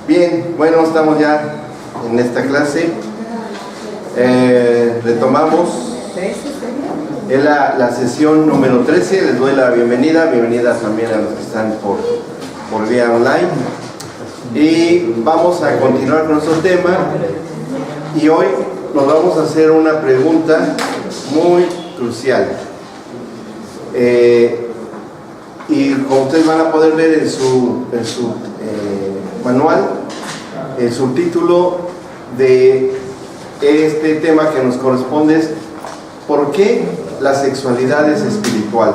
Bien, bueno, estamos ya en esta clase. Retomamos. Es la sesión número 13. Les doy la bienvenida. Bienvenida también a los que están por vía online. Y vamos a continuar con nuestro tema. Y hoy nos vamos a hacer una pregunta muy crucial. Y como ustedes van a poder ver en su manual, el subtítulo de este tema que nos corresponde es ¿por qué la sexualidad es espiritual?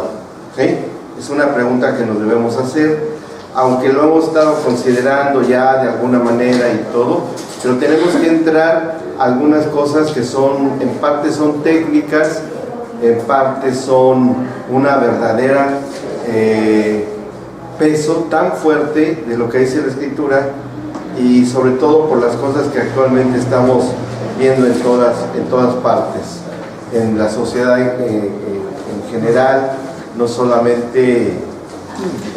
¿Sí? Es una pregunta que nos debemos hacer, aunque lo hemos estado considerando ya de alguna manera y todo, pero tenemos que entrar a algunas cosas que son, en parte son técnicas, en parte son una verdadera peso tan fuerte de lo que dice la Escritura, y sobre todo por las cosas que actualmente estamos viendo en todas partes, en la sociedad en general, no solamente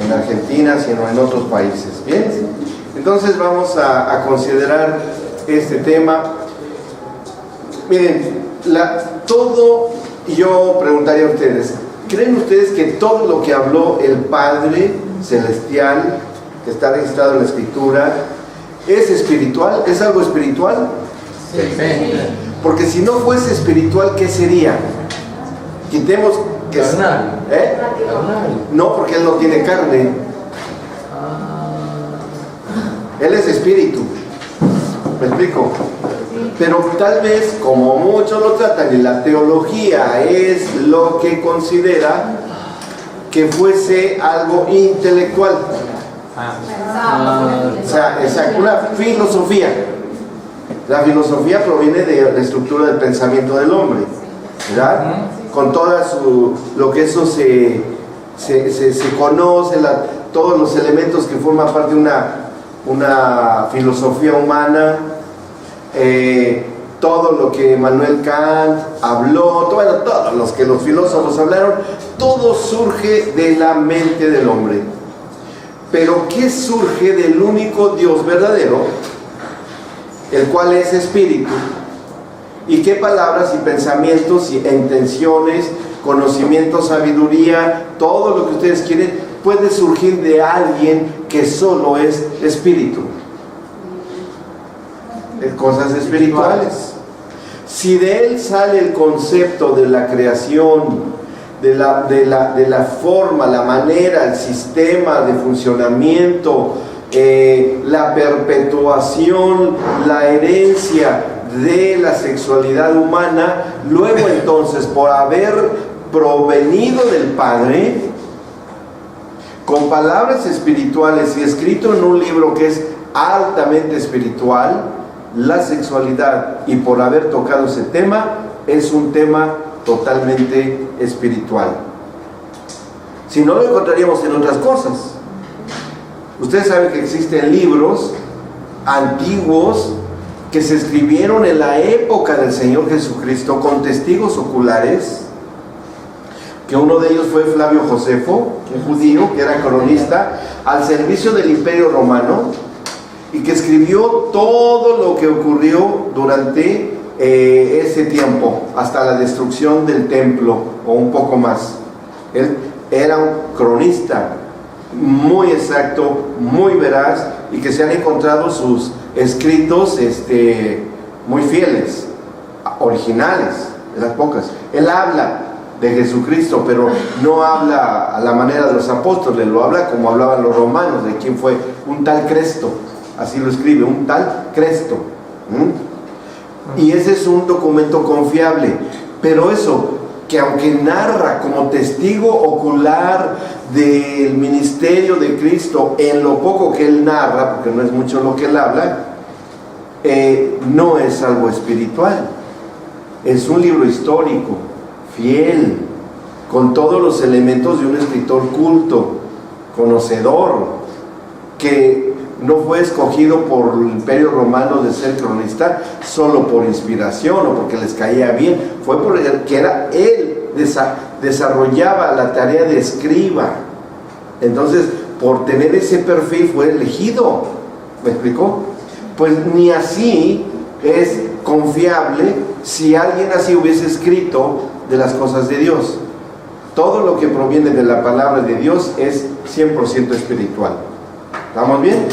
en Argentina, sino en otros países. Bien, entonces vamos a considerar este tema. Miren, yo preguntaría a ustedes, ¿creen ustedes que todo lo que habló el Padre Celestial, que está registrado en la Escritura, es espiritual? ¿Es algo espiritual? Sí. Porque si no fuese espiritual, ¿qué sería? Quitemos que carnal. No, porque Él no tiene carne. Él es espíritu. ¿Me explico? Pero tal vez, como muchos lo tratan, y la teología es lo que considera que fuese algo intelectual. O sea, una filosofía. La filosofía proviene de la estructura del pensamiento del hombre, ¿verdad? Con toda lo que eso se conoce, todos los elementos que forman parte de una filosofía humana, todo lo que Immanuel Kant habló, todos los que los filósofos hablaron, todo surge de la mente del hombre. Pero ¿qué surge del único Dios verdadero, el cual es espíritu? ¿Y qué palabras y pensamientos e intenciones, conocimiento, sabiduría, todo lo que ustedes quieren, puede surgir de alguien que solo es espíritu? Cosas espirituales. Si de él sale el concepto de la creación, de la forma, la manera, el sistema de funcionamiento, la perpetuación, la herencia de la sexualidad humana, luego entonces, por haber provenido del Padre, con palabras espirituales y escrito en un libro que es altamente espiritual, la sexualidad, y por haber tocado ese tema, es un tema totalmente espiritual. Si no, lo encontraríamos en otras cosas. Ustedes saben que existen libros antiguos que se escribieron en la época del Señor Jesucristo con testigos oculares, que uno de ellos fue Flavio Josefo, un judío que era cronista al servicio del Imperio Romano, y que escribió todo lo que ocurrió durante ese tiempo, hasta la destrucción del templo, o un poco más. Él era un cronista muy exacto, muy veraz, y que se han encontrado sus escritos muy fieles, originales, de las pocas. Él habla de Jesucristo, pero no habla a la manera de los apóstoles, lo habla como hablaban los romanos, de quién fue un tal Cresto. Así lo escribe, un tal Cresto. Y ese es un documento confiable. Pero eso, que aunque narra como testigo ocular del ministerio de Cristo, en lo poco que él narra, porque no es mucho lo que él habla, no es algo espiritual. Es un libro histórico, fiel, con todos los elementos de un escritor culto, conocedor, que no fue escogido por el Imperio Romano de ser cronista solo por inspiración o porque les caía bien, fue porque él desarrollaba la tarea de escriba. Entonces, por tener ese perfil fue elegido, ¿Me explicó? Pues ni así es confiable si alguien así hubiese escrito de las cosas de Dios. Todo lo que proviene de la palabra de Dios es 100% espiritual. ¿Estamos bien?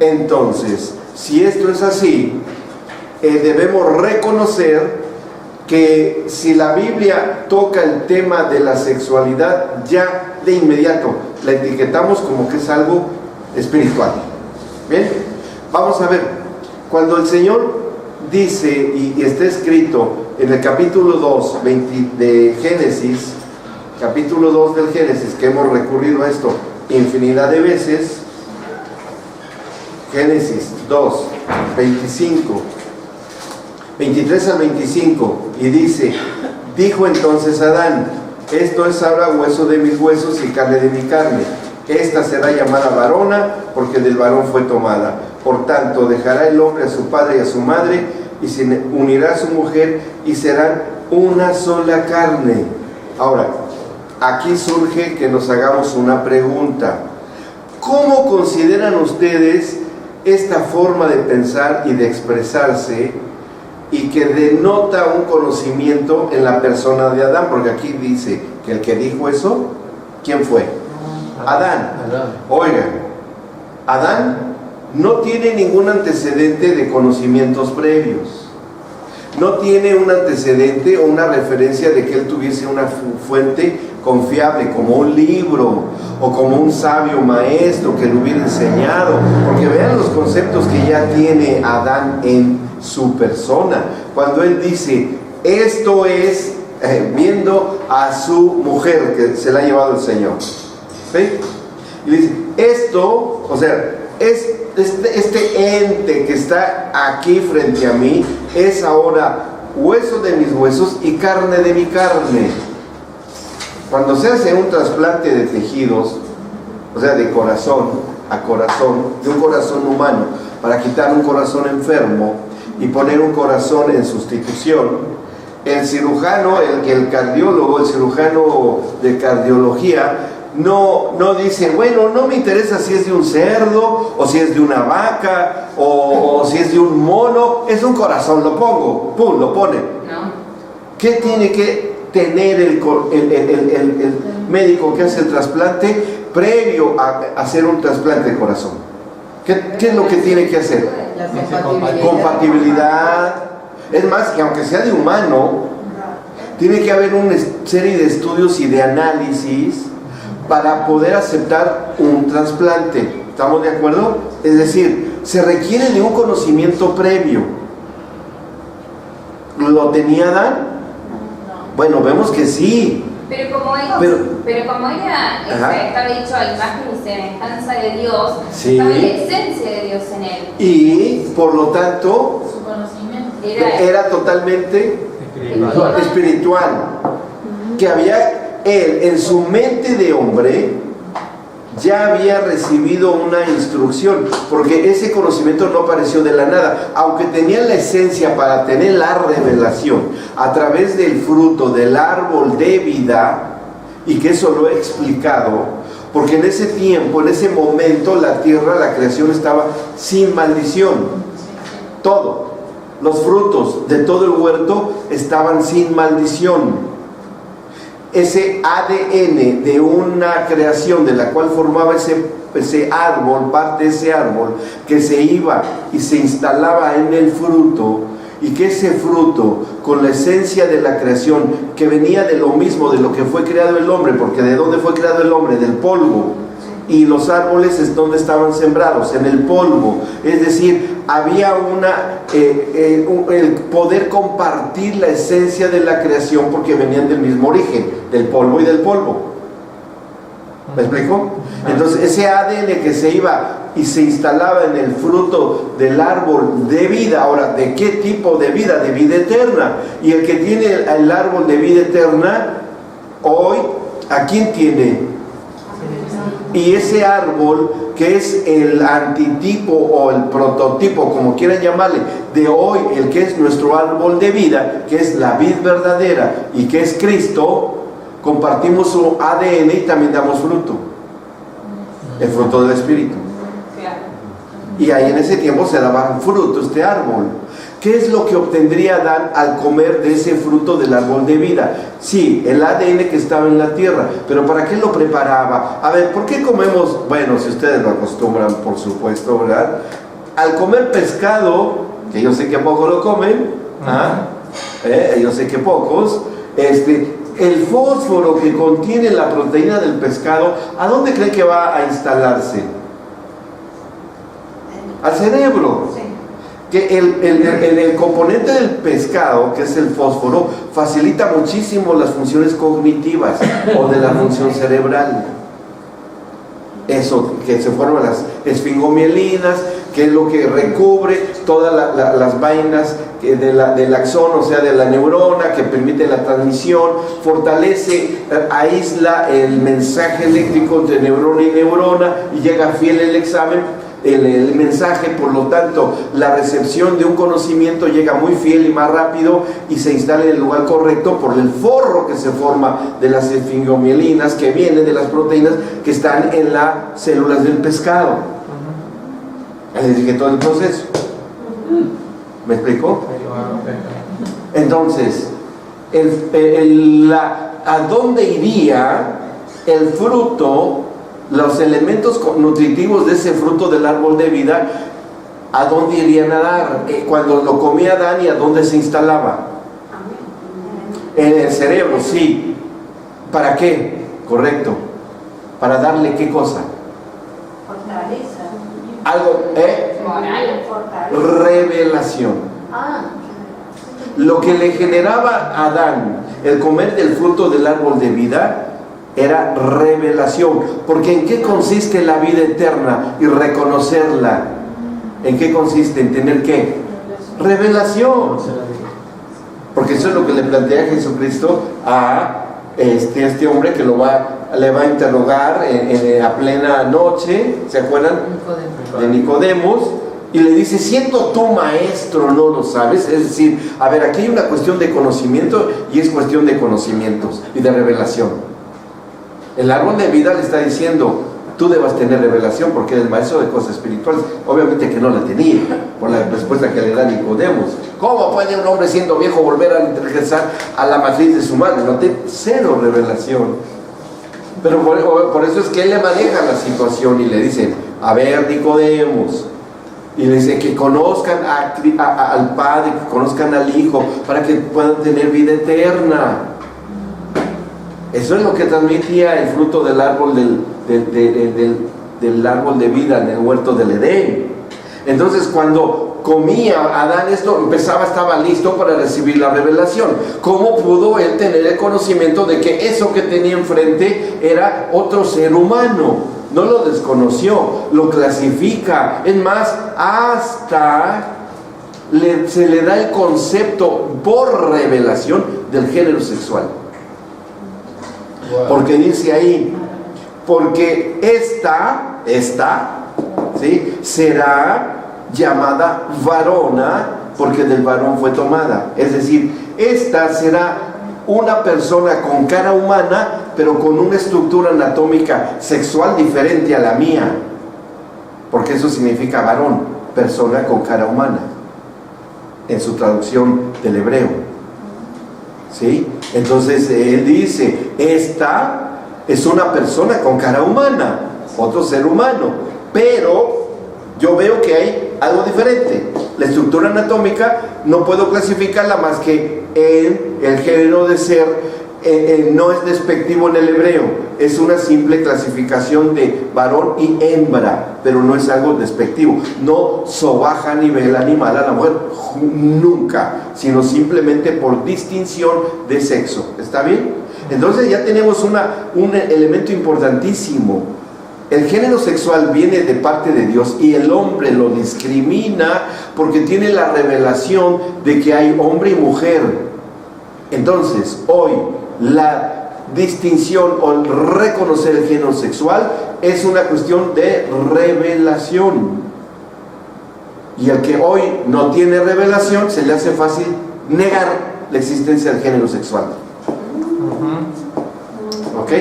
Entonces, si esto es así, debemos reconocer que si la Biblia toca el tema de la sexualidad, ya de inmediato la etiquetamos como que es algo espiritual. Bien, vamos a ver, cuando el Señor dice, y está escrito en el capítulo 2 de Génesis, capítulo 2 del Génesis, que hemos recurrido a esto infinidad de veces, Génesis 2, 23 al 25, y dice: dijo entonces Adán: esto es ahora hueso de mis huesos y carne de mi carne. Esta será llamada varona, porque del varón fue tomada. Por tanto, dejará el hombre a su padre y a su madre, y se unirá a su mujer, y serán una sola carne. Ahora, aquí surge que nos hagamos una pregunta. ¿Cómo consideran ustedes esta forma de pensar y de expresarse, y que denota un conocimiento en la persona de Adán? Porque aquí dice que el que dijo eso, ¿quién fue? Adán. Oigan, Adán no tiene ningún antecedente de conocimientos previos. No tiene un antecedente o una referencia de que él tuviese una fuente confiable, como un libro o como un sabio maestro que le hubiera enseñado. Porque vean los conceptos que ya tiene Adán en su persona. Cuando él dice, esto es viendo a su mujer que se la ha llevado el Señor. ¿Sí? Y dice, esto, o sea, este ente que está aquí frente a mí es ahora hueso de mis huesos y carne de mi carne. Cuando se hace un trasplante de tejidos, o sea, de corazón a corazón, de un corazón humano, para quitar un corazón enfermo y poner un corazón en sustitución, el cirujano, el cardiólogo, el cirujano de cardiología, no dice, bueno, no me interesa si es de un cerdo, o si es de una vaca, o si es de un mono, es un corazón, lo pongo, pum, lo pone. No. ¿Qué tiene que tener el médico que hace el trasplante previo a hacer un trasplante de corazón? ¿Qué es lo que tiene que hacer? Compatibilidad. Es más, que aunque sea de humano, tiene que haber una serie de estudios y de análisis para poder aceptar un trasplante. ¿Estamos de acuerdo? Es decir, se requiere de un conocimiento previo. ¿Lo tenía Adán? Bueno, vemos que sí. Pero como ella estaba dicho a imagen y semejanza de Dios, sí, estaba la esencia de Dios en él. Y por lo tanto, su conocimiento era totalmente espiritual. Que había él, en su mente de hombre, ya había recibido una instrucción, porque ese conocimiento no apareció de la nada, aunque tenía la esencia para tener la revelación a través del fruto del árbol de vida, y que eso lo he explicado, porque en ese tiempo, en ese momento, la tierra, la creación estaba sin maldición. Todo, los frutos de todo el huerto estaban sin maldición. Ese ADN de una creación de la cual formaba ese árbol, parte de ese árbol, que se iba y se instalaba en el fruto, y que ese fruto, con la esencia de la creación, que venía de lo mismo, de lo que fue creado el hombre, porque ¿de dónde fue creado el hombre? Del polvo. Y los árboles es donde estaban sembrados, en el polvo. Es decir, había el poder compartir la esencia de la creación, porque venían del mismo origen, del polvo y del polvo. ¿Me explico? Entonces ese ADN que se iba y se instalaba en el fruto del árbol de vida. Ahora, ¿de qué tipo de vida? De vida eterna. Y el que tiene el árbol de vida eterna, hoy, ¿a quién tiene? Y ese árbol, que es el antitipo o el prototipo, como quieran llamarle, de hoy, el que es nuestro árbol de vida, que es la vid verdadera y que es Cristo, compartimos su ADN y también damos fruto, el fruto del Espíritu. Y ahí en ese tiempo se daba fruto este árbol. ¿Qué es lo que obtendría Adán al comer de ese fruto del árbol de vida? Sí, el ADN que estaba en la tierra, pero ¿para qué lo preparaba? A ver, ¿por qué comemos? Bueno, si ustedes lo acostumbran, por supuesto, ¿verdad? Al comer pescado, que yo sé que pocos lo comen, yo sé que pocos, el fósforo que contiene la proteína del pescado, ¿a dónde cree que va a instalarse? Al cerebro. Sí. Que el componente del pescado, que es el fósforo, facilita muchísimo las funciones cognitivas o de la función cerebral. Eso, que se forman las esfingomielinas, que es lo que recubre todas las vainas del axón, o sea, de la neurona, que permite la transmisión, fortalece, aísla el mensaje eléctrico entre neurona y neurona, y llega fiel el examen. El mensaje, por lo tanto, la recepción de un conocimiento llega muy fiel y más rápido y se instala en el lugar correcto por el forro que se forma de las esfingomielinas, que viene de las proteínas que están en las células del pescado. Les dije todo el proceso. ¿Me explico? Entonces, ¿a dónde iría el fruto? Los elementos nutritivos de ese fruto del árbol de vida, ¿a dónde irían a dar? Cuando lo comía Adán, ¿y a dónde se instalaba? En el cerebro, sí. ¿Para qué? Correcto. ¿Para darle qué cosa? Fortaleza. Algo, Moral. revelación. Lo que le generaba a Adán el comer del fruto del árbol de vida era revelación. Porque ¿en qué consiste la vida eterna y reconocerla? ¿En qué consiste? ¿En tener qué? Revelación. Porque eso es lo que le plantea Jesucristo a este hombre que le va a interrogar a plena noche. ¿Se acuerdan? De Nicodemos. Y le dice, siendo tú maestro, ¿no lo sabes? Es decir, a ver, aquí hay una cuestión de conocimiento y es cuestión de conocimientos y de revelación. El árbol de vida le está diciendo, tú debas tener revelación porque eres maestro de cosas espirituales. Obviamente que no la tenía, por la respuesta que le da Nicodemos. ¿Cómo puede un hombre siendo viejo volver a regresar a la matriz de su madre? No tiene cero revelación. Pero por eso es que él le maneja la situación y le dice, a ver, Nicodemos, y le dice que conozcan al Padre, que conozcan al Hijo, para que puedan tener vida eterna. Eso es lo que transmitía el fruto del árbol del árbol de vida en el huerto del Edén. Entonces, cuando comía Adán esto, estaba listo para recibir la revelación. ¿Cómo pudo él tener el conocimiento de que eso que tenía enfrente era otro ser humano? No lo desconoció, lo clasifica. Es más, hasta se le da el concepto por revelación del género sexual. Porque dice ahí, porque esta ¿sí? será llamada varona, porque del varón fue tomada. Es decir, esta será una persona con cara humana, pero con una estructura anatómica sexual diferente a la mía, porque eso significa varón, persona con cara humana, en su traducción del hebreo. ¿Sí? Entonces él dice, esta es una persona con cara humana, otro ser humano, pero yo veo que hay algo diferente. La estructura anatómica no puedo clasificarla más que en el género de ser. No es despectivo en el hebreo, es una simple clasificación de varón y hembra, pero no es algo despectivo. No sobaja a nivel animal a la mujer, nunca, sino simplemente por distinción de sexo. ¿Está bien? Entonces ya tenemos un elemento importantísimo. El género sexual viene de parte de Dios y el hombre lo discrimina porque tiene la revelación de que hay hombre y mujer. Entonces, hoy la distinción o el reconocer el género sexual es una cuestión de revelación. Y al que hoy no tiene revelación, se le hace fácil negar la existencia del género sexual. ¿Ok?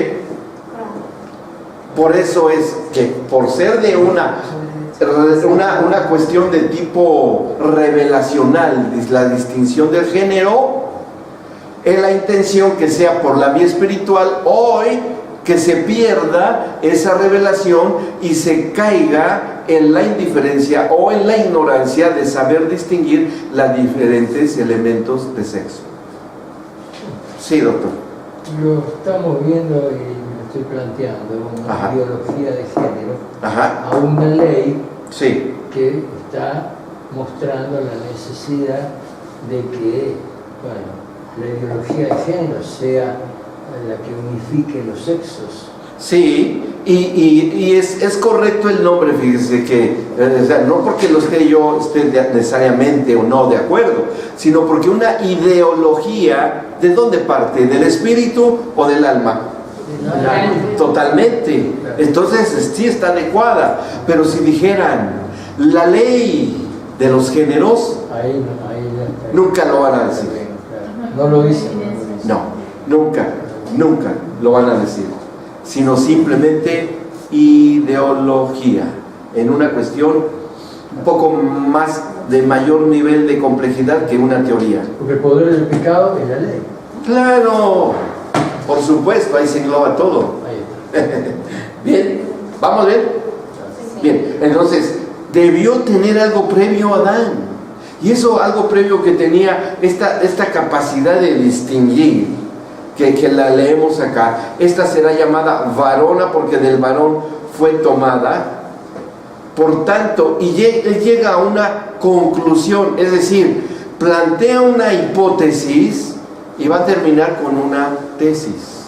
Por eso es que por ser de una una cuestión de tipo revelacional, la distinción del género, es la intención que sea por la vía espiritual hoy, que se pierda esa revelación y se caiga en la indiferencia o en la ignorancia de saber distinguir los diferentes elementos de sexo. Sí, doctor. Lo estamos viendo y me estoy planteando una ideología de género a una ley que está mostrando la necesidad de que, la ideología de género sea la que unifique los sexos. Sí, y es correcto el nombre, fíjese que, o sea, no porque lo esté yo necesariamente o no de acuerdo, sino porque una ideología, ¿de dónde parte? ¿Del espíritu o del alma? Totalmente. Entonces sí está adecuada, pero si dijeran la ley de los géneros, nunca lo van a decir. No lo dicen. No, nunca lo van a decir, sino simplemente ideología, en una cuestión un poco más de mayor nivel de complejidad que una teoría. Porque el poder del pecado es la ley. Claro, por supuesto, ahí se engloba todo. Bien, ¿vamos bien? Bien, entonces, debió tener algo previo a Adán. Y eso, algo previo que tenía, esta capacidad de distinguir, que la leemos acá, esta será llamada varona porque del varón fue tomada. Por tanto, y él llega a una conclusión, es decir, plantea una hipótesis y va a terminar con una tesis,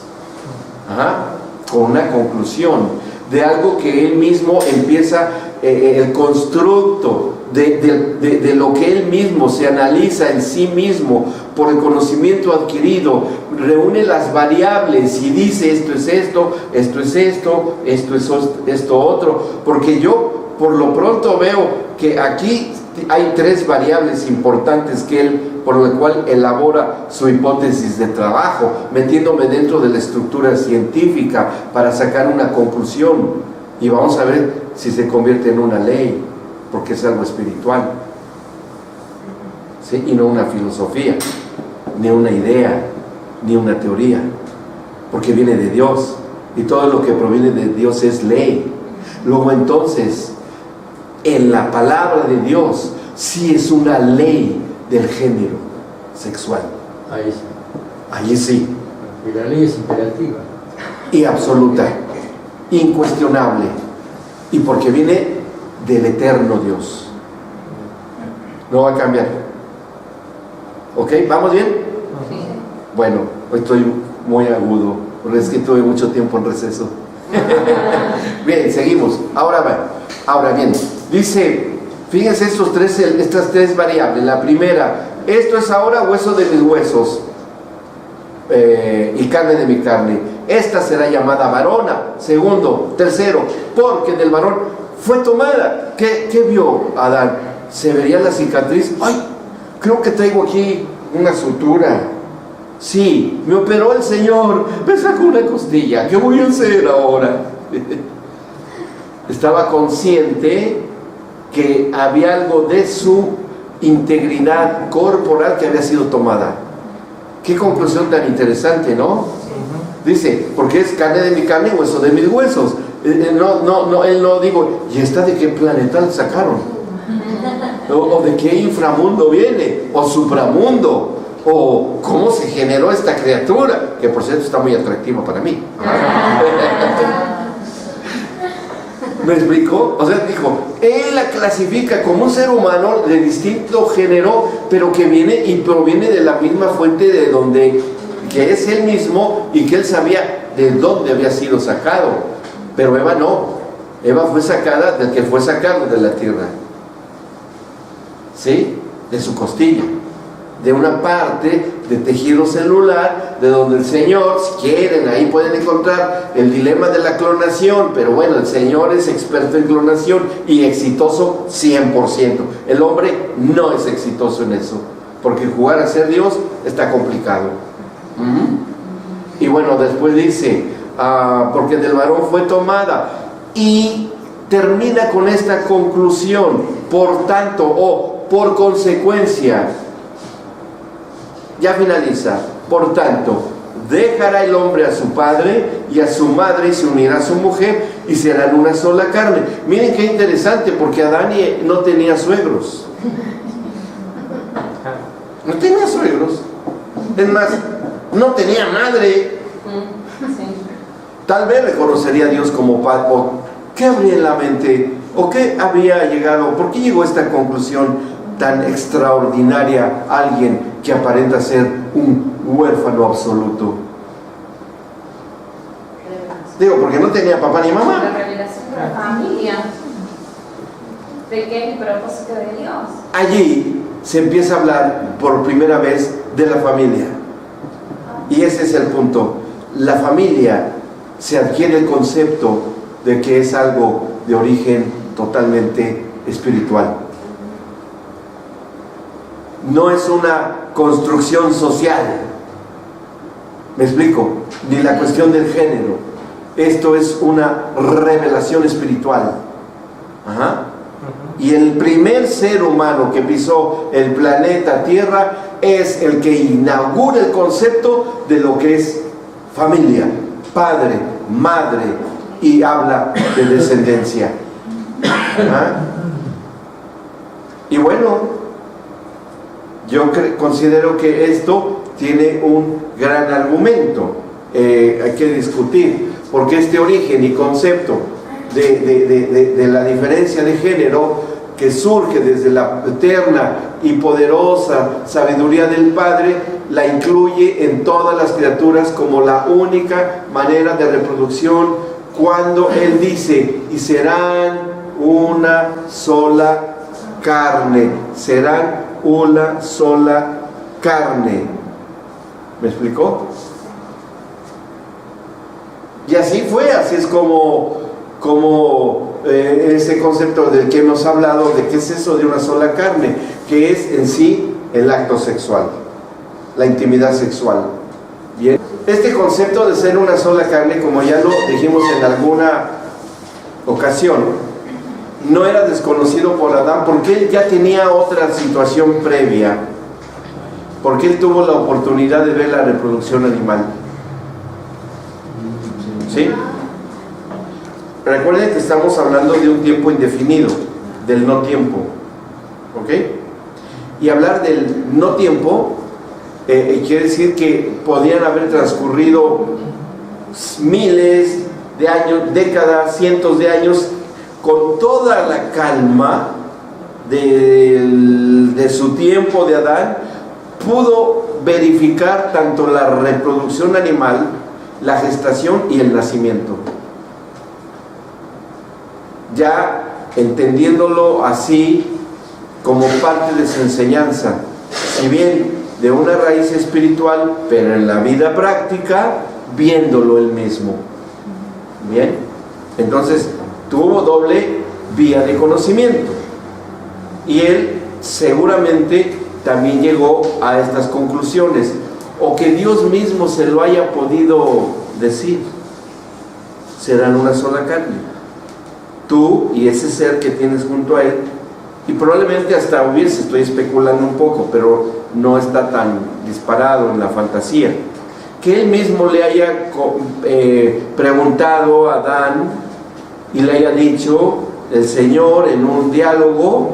con una conclusión de algo que él mismo empieza, el constructo de lo que él mismo se analiza en sí mismo por el conocimiento adquirido, reúne las variables y dice esto es esto, esto es esto, esto es esto otro, porque yo por lo pronto veo que aquí hay 3 variables importantes que él, por lo cual elabora su hipótesis de trabajo, metiéndome dentro de la estructura científica para sacar una conclusión, y vamos a ver si se convierte en una ley, porque es algo espiritual, ¿sí? Y no una filosofía, ni una idea, ni una teoría, porque viene de Dios, y todo lo que proviene de Dios es ley. Luego entonces, en la palabra de Dios, sí es una ley del género sexual. Ahí sí. Ahí sí. Y la ley es imperativa. Y absoluta, incuestionable, y porque viene del eterno Dios. No va a cambiar. ¿Ok? ¿Vamos bien? Sí. Bueno, hoy estoy muy agudo, porque es que tuve mucho tiempo en receso. Bien, seguimos. Ahora bien, dice, fíjense estas 3 variables. La primera, esto es ahora hueso de mis huesos y carne de mi carne. Esta será llamada varona. Segundo, tercero, porque del varón fue tomada. ¿Qué vio Adán? Se vería la cicatriz. Ay, creo que traigo aquí una sutura. Sí, me operó el Señor, me sacó una costilla. ¿Qué voy a hacer ahora? Estaba consciente que había algo de su integridad corporal que había sido tomada. Qué conclusión tan interesante, ¿no? Dice, porque es carne de mi carne y hueso de mis huesos. Él no digo, ¿y esta de qué planeta la sacaron? ¿O de qué inframundo viene? ¿O supramundo? ¿O cómo se generó esta criatura? Que por cierto está muy atractiva para mí. ¿Me explicó? O sea, dijo, él la clasifica como un ser humano de distinto género, pero que viene y proviene de la misma fuente de donde, que es él mismo, y que él sabía de dónde había sido sacado. Pero Eva no. Eva fue sacada del que fue sacado de la tierra. ¿Sí? De su costilla. De una parte de tejido celular, de donde el Señor, si quieren, ahí pueden encontrar el dilema de la clonación, pero bueno, el Señor es experto en clonación y exitoso 100%. El hombre no es exitoso en eso, porque jugar a ser Dios está complicado. Y bueno, después dice, porque del varón fue tomada, y termina con esta conclusión: por tanto, o por consecuencia. Ya finaliza: por tanto, dejará el hombre a su padre y a su madre y se unirá a su mujer y serán una sola carne. Miren qué interesante, porque Adán no tenía suegros. No tenía suegros. Es más, no tenía madre. Tal vez reconocería a Dios como padre. ¿O qué habría en la mente? ¿O qué había llegado? ¿Por qué llegó a esta conclusión tan extraordinaria alguien que aparenta ser un huérfano absoluto? Digo, porque no tenía papá ni mamá. La revelación de la familia, de qué es el propósito de Dios. Allí se empieza a hablar por primera vez de la familia. Y ese es el punto. La familia se adquiere el concepto de que es algo de origen totalmente espiritual. No es una construcción social. ¿Me explico? Ni la cuestión del género. Esto es una revelación espiritual. Ajá. Y el primer ser humano que pisó el planeta Tierra es el que inaugura el concepto de lo que es familia, padre, madre, y habla de descendencia. Ajá. Y bueno, yo considero que esto tiene un gran argumento. Hay que discutir, porque este origen y concepto de la diferencia de género, que surge desde la eterna y poderosa sabiduría del Padre, la incluye en todas las criaturas como la única manera de reproducción, cuando Él dice: y serán una sola carne, serán una sola carne. ¿Me explicó? Y así fue, así es como ese concepto del que hemos hablado, de qué es eso de una sola carne, que es en sí el acto sexual, la intimidad sexual. Bien, este concepto de ser una sola carne, como ya lo dijimos en alguna ocasión, no era desconocido por Adán, porque él ya tenía otra situación previa, porque él tuvo la oportunidad de ver la reproducción animal. ¿Sí? Recuerden que estamos hablando de un tiempo indefinido, del no tiempo. ¿Ok? Y hablar del no tiempo quiere decir que podían haber transcurrido miles de años, décadas, cientos de años, con toda la calma de su tiempo de Adán. Pudo verificar tanto la reproducción animal, la gestación y el nacimiento. Ya entendiéndolo así como parte de su enseñanza, si bien de una raíz espiritual, pero en la vida práctica, viéndolo él mismo. Bien, entonces tuvo doble vía de conocimiento, y él seguramente también llegó a estas conclusiones, o que Dios mismo se lo haya podido decir: serán una sola carne, tú y ese ser que tienes junto a él. Y probablemente hasta hubiese, estoy especulando un poco, pero no está tan disparado en la fantasía, que él mismo le haya preguntado a Adán y le haya dicho el Señor en un diálogo: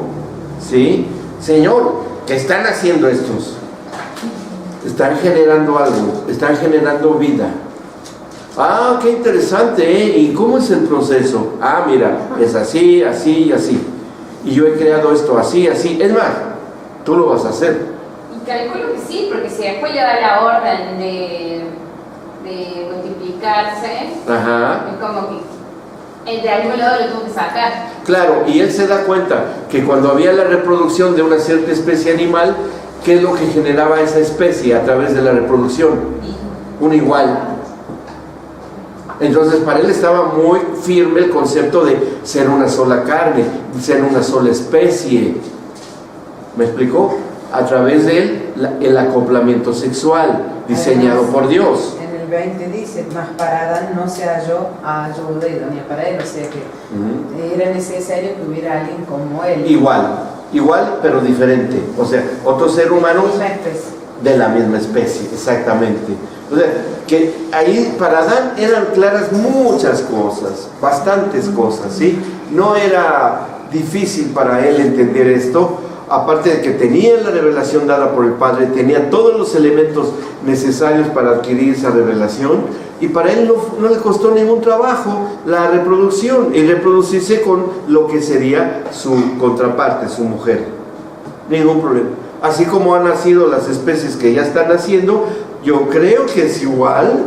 ¿sí? Señor, ¿qué están haciendo estos? Están generando algo, están generando vida. Ah, qué interesante, ¿eh? ¿Y cómo es el proceso? Ah, mira, es así, así y así. Y yo he creado esto así, así. Es más, tú lo vas a hacer. Y calculo que sí, porque si después le da la orden de multiplicarse, ajá, es como que de algún lado lo tuvo que sacar. Claro, y él se da cuenta que cuando había la reproducción de una cierta especie animal, ¿qué es lo que generaba esa especie a través de la reproducción? Un igual. Entonces para él estaba muy firme el concepto de ser una sola carne, ser una sola especie. ¿Me explicó? A través de el acoplamiento sexual diseñado por Dios. En el el 20 dice, más para Adán no se halló ayuda idónea para él, o sea que era necesario que hubiera alguien como él. Igual pero diferente, o sea, otro ser humano de la misma especie, exactamente. O sea, que ahí para Adán eran claras muchas cosas, bastantes cosas, ¿sí? No era difícil para él entender esto, aparte de que tenía la revelación dada por el Padre, tenía todos los elementos necesarios para adquirir esa revelación, y para él no le costó ningún trabajo la reproducción y reproducirse con lo que sería su contraparte, su mujer. Ningún problema. Así como han nacido las especies que ya están naciendo, yo creo que es igual,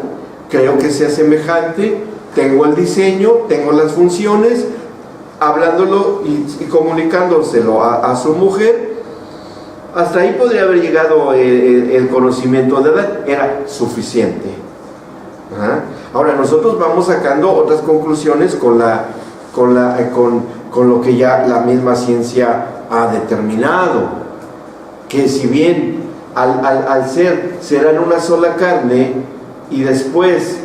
creo que sea semejante, tengo el diseño, tengo las funciones, hablándolo y comunicándoselo a su mujer. Hasta ahí podría haber llegado el conocimiento de Adán, era suficiente. Ahora nosotros vamos sacando otras conclusiones con lo que ya la misma ciencia ha determinado, que si bien al serán una sola carne, y después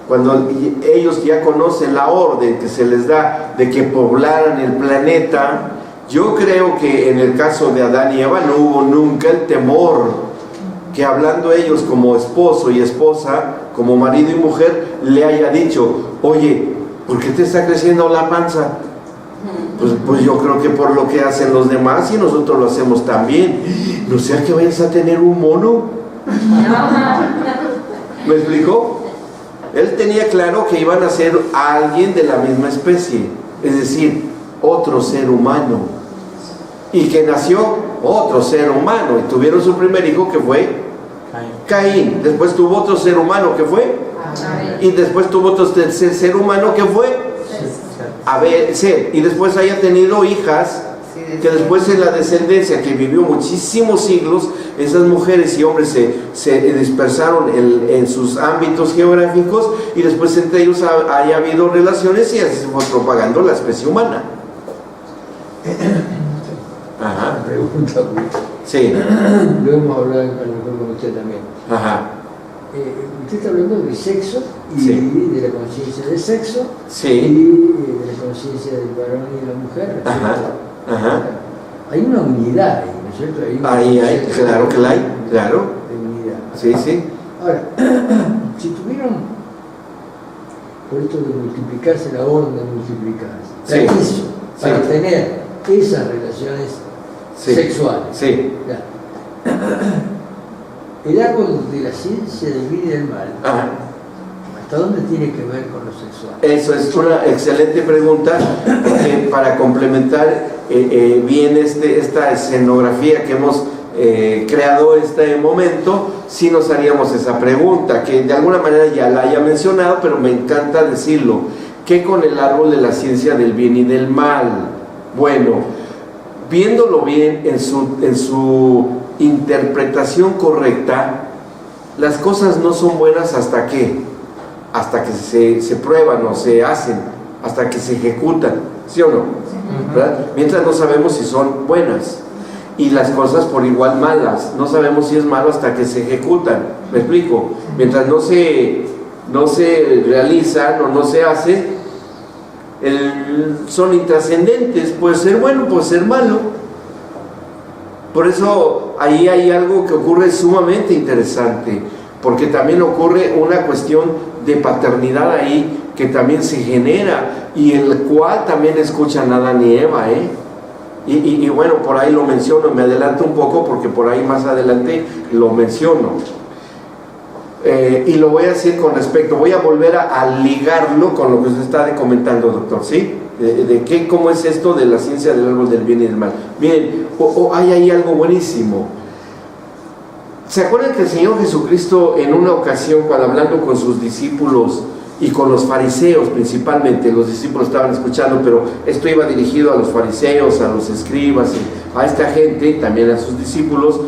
cuando ellos ya conocen la orden que se les da de que poblaran el planeta, yo creo que en el caso de Adán y Eva no hubo nunca el temor que, hablando ellos como esposo y esposa, como marido y mujer, le haya dicho: oye, ¿por qué te está creciendo la panza? Pues yo creo que por lo que hacen los demás, y nosotros lo hacemos también. No sea que vayas a tener un mono. ¿Me explicó? Él tenía claro que iban a ser alguien de la misma especie, es decir, otro ser humano, y que nació otro ser humano, y tuvieron su primer hijo, que fue Caín. Después tuvo otro ser humano, que fue y después tuvo otro tercer ser humano, que fue Seth, y después haya tenido hijas, que después en la descendencia que vivió muchísimos siglos, esas mujeres y hombres se dispersaron en sus ámbitos geográficos, y después entre ellos haya habido relaciones, y así se fue propagando la especie humana. Ajá. Pregunta. Sí. Lo hemos hablado con usted también. Ajá. Usted está hablando de sexo y de la conciencia del sexo, y de la conciencia del varón y de la mujer. Ajá. Hay una unidad ahí, ¿no es cierto? Hay, claro que la hay, claro. De unidad. Sí. Ahora, si tuvieron, por esto de multiplicarse, la orden de multiplicarse, para tener esas relaciones sexuales, el árbol de la ciencia del bien y del mal, ¿hasta dónde tiene que ver con lo sexual? Eso es una excelente pregunta, porque para complementar bien esta escenografía que hemos creado este momento, sí nos haríamos esa pregunta, que de alguna manera ya la haya mencionado, pero me encanta decirlo. ¿Qué con el árbol de la ciencia del bien y del mal? Bueno, viéndolo bien en su interpretación correcta, las cosas no son buenas hasta que se prueban o se hacen, hasta que se ejecutan, ¿sí o no? ¿Verdad? Mientras no sabemos si son buenas, y las cosas por igual malas, no sabemos si es malo hasta que se ejecutan. ¿Me explico? Mientras no se realizan o no se hacen, son intrascendentes, puede ser bueno, puede ser malo. Por eso ahí hay algo que ocurre sumamente interesante, porque también ocurre una cuestión de paternidad ahí que también se genera, y el cual también escuchan a Adán y Eva, y bueno, por ahí lo menciono, me adelanto un poco porque por ahí más adelante lo menciono, y lo voy a decir con respecto, voy a volver a ligarlo con lo que usted está comentando, doctor, ¿sí? De cómo es esto de la ciencia del árbol del bien y del mal. Miren, hay ahí algo buenísimo. ¿Se acuerdan que el Señor Jesucristo en una ocasión, cuando hablando con sus discípulos y con los fariseos principalmente, los discípulos estaban escuchando, pero esto iba dirigido a los fariseos, a los escribas, a esta gente, también a sus discípulos,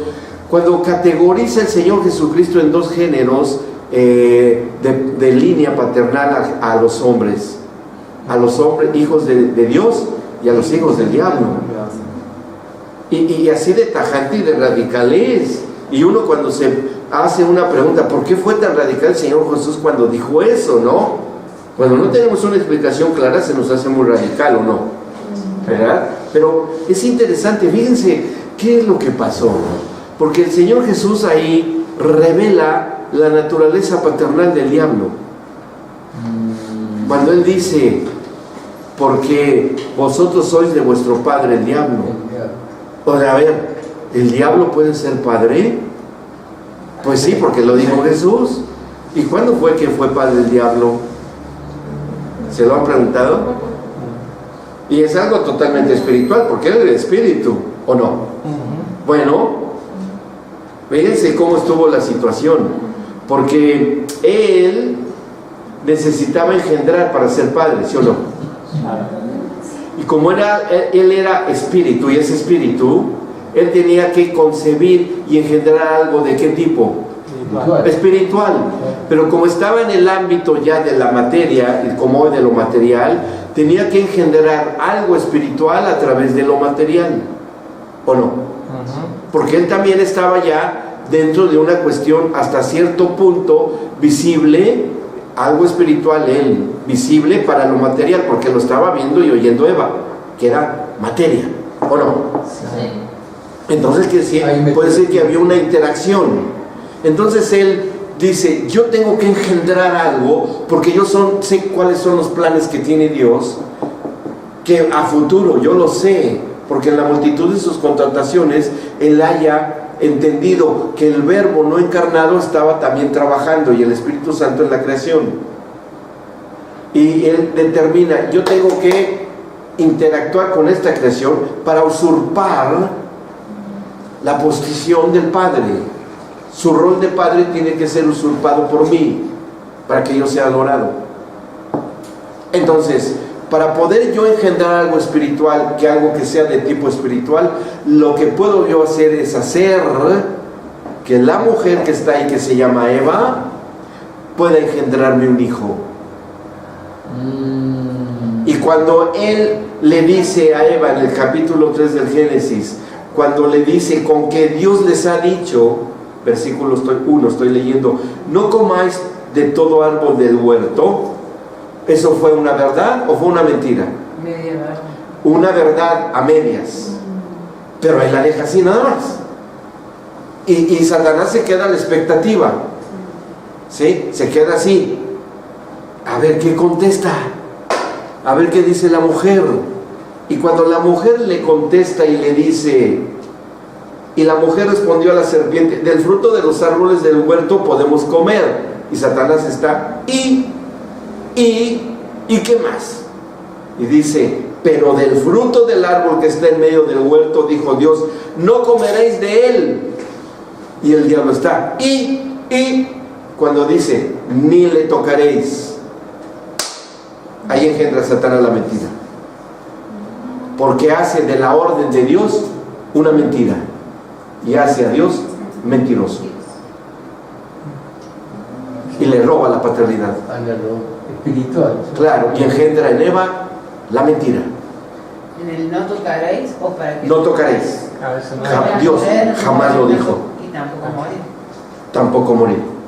cuando categoriza el Señor Jesucristo en dos géneros de línea paternal a los hombres, hijos de Dios, y a los hijos del diablo, y así de tajante y de radical es. Y uno cuando se hace una pregunta: ¿por qué fue tan radical el Señor Jesús cuando dijo eso, no? Cuando no tenemos una explicación clara, se nos hace muy radical, ¿o no? ¿Verdad? Pero es interesante, fíjense qué es lo que pasó, porque el Señor Jesús ahí revela la naturaleza paternal del diablo. Cuando Él dice: porque vosotros sois de vuestro padre el diablo. O sea, a ver, ¿el diablo puede ser padre? Pues sí, porque lo dijo Jesús. ¿Y cuándo fue que fue padre el diablo? ¿Se lo han preguntado? Y es algo totalmente espiritual, porque él es el espíritu, ¿o no? Bueno, fíjense cómo estuvo la situación, porque él necesitaba engendrar para ser padre, ¿sí o no? Y como él era espíritu y es espíritu, él tenía que concebir y engendrar algo de qué tipo? Espiritual. Pero como estaba en el ámbito ya de la materia, y como de lo material, tenía que engendrar algo espiritual a través de lo material, ¿o no? Porque él también estaba ya dentro de una cuestión hasta cierto punto visible, algo espiritual él, visible para lo material, porque lo estaba viendo y oyendo Eva, que era materia, ¿o no? Sí. Entonces, puede ser que había una interacción. Entonces él dice: yo tengo que engendrar algo, porque yo sé cuáles son los planes que tiene Dios, que a futuro yo lo sé, porque en la multitud de sus contrataciones él haya entendido que el Verbo no encarnado estaba también trabajando, y el Espíritu Santo en la creación. Y él determina: yo tengo que interactuar con esta creación para usurpar la posición del Padre. Su rol de Padre tiene que ser usurpado por mí, para que yo sea adorado. Entonces, para poder yo engendrar algo espiritual, que algo que sea de tipo espiritual, lo que puedo yo hacer es hacer que la mujer que está ahí, que se llama Eva, pueda engendrarme un hijo. Y cuando él le dice a Eva en el capítulo 3 del Génesis, cuando le dice: con que Dios les ha dicho, versículo 1 estoy leyendo, no comáis de todo árbol del huerto, ¿eso fue una verdad o fue una mentira? Media verdad. Una verdad a medias, pero él la deja así nada más, y Satanás se queda a la expectativa, ¿sí? Se queda así, a ver qué contesta, a ver qué dice la mujer. Y cuando la mujer le contesta y le dice: y la mujer respondió a la serpiente: del fruto de los árboles del huerto podemos comer. Y Satanás está: ¿y qué más? Y dice: pero del fruto del árbol que está en medio del huerto, dijo Dios, no comeréis de él. Y el diablo está: y cuando dice: ni le tocaréis, ahí engendra Satanás la mentira, porque hace de la orden de Dios una mentira y hace a Dios mentiroso, y le roba la paternidad espiritual. Claro, y engendra en Eva la mentira. En el no tocaréis, o para que no tocaréis. Dios jamás lo dijo. Y tampoco morir. Tampoco morir.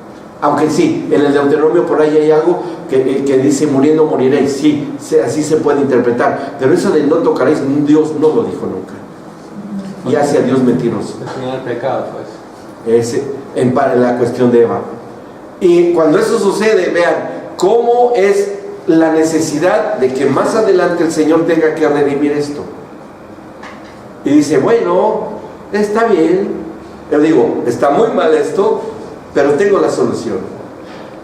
Aunque sí, en el Deuteronomio por ahí hay algo que dice: muriendo moriréis. Sí, así se puede interpretar. Pero eso de no tocaréis, Dios no lo dijo nunca. Y hace a Dios mentiroso. El primer pecado, pues. En la cuestión de Eva. Y cuando eso sucede, vean cómo es la necesidad de que más adelante el Señor tenga que redimir esto. Y dice: bueno, está bien. Yo digo, está muy mal esto, pero tengo la solución.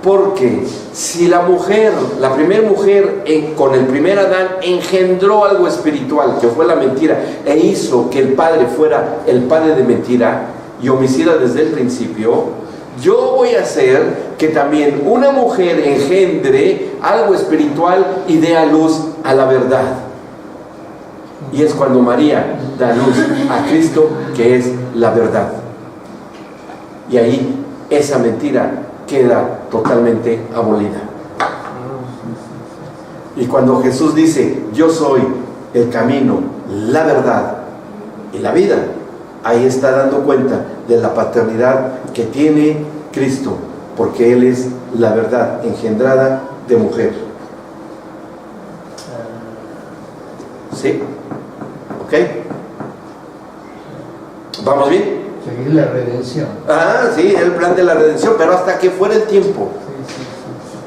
Porque si la mujer, la primera mujer con el primer Adán engendró algo espiritual, que fue la mentira, e hizo que el padre fuera el padre de mentira y homicida desde el principio, yo voy a hacer que también una mujer engendre algo espiritual y dé a luz a la verdad. Y es cuando María da luz a Cristo, que es la verdad. Y ahí esa mentira queda totalmente abolida. Y cuando Jesús dice: yo soy el camino, la verdad y la vida, ahí está dando cuenta de la paternidad que tiene Cristo, porque Él es la verdad engendrada de mujer. ¿Sí? ¿Ok? ¿Vamos bien? Seguir la redención. Sí, el plan de la redención, pero hasta que fuera el tiempo.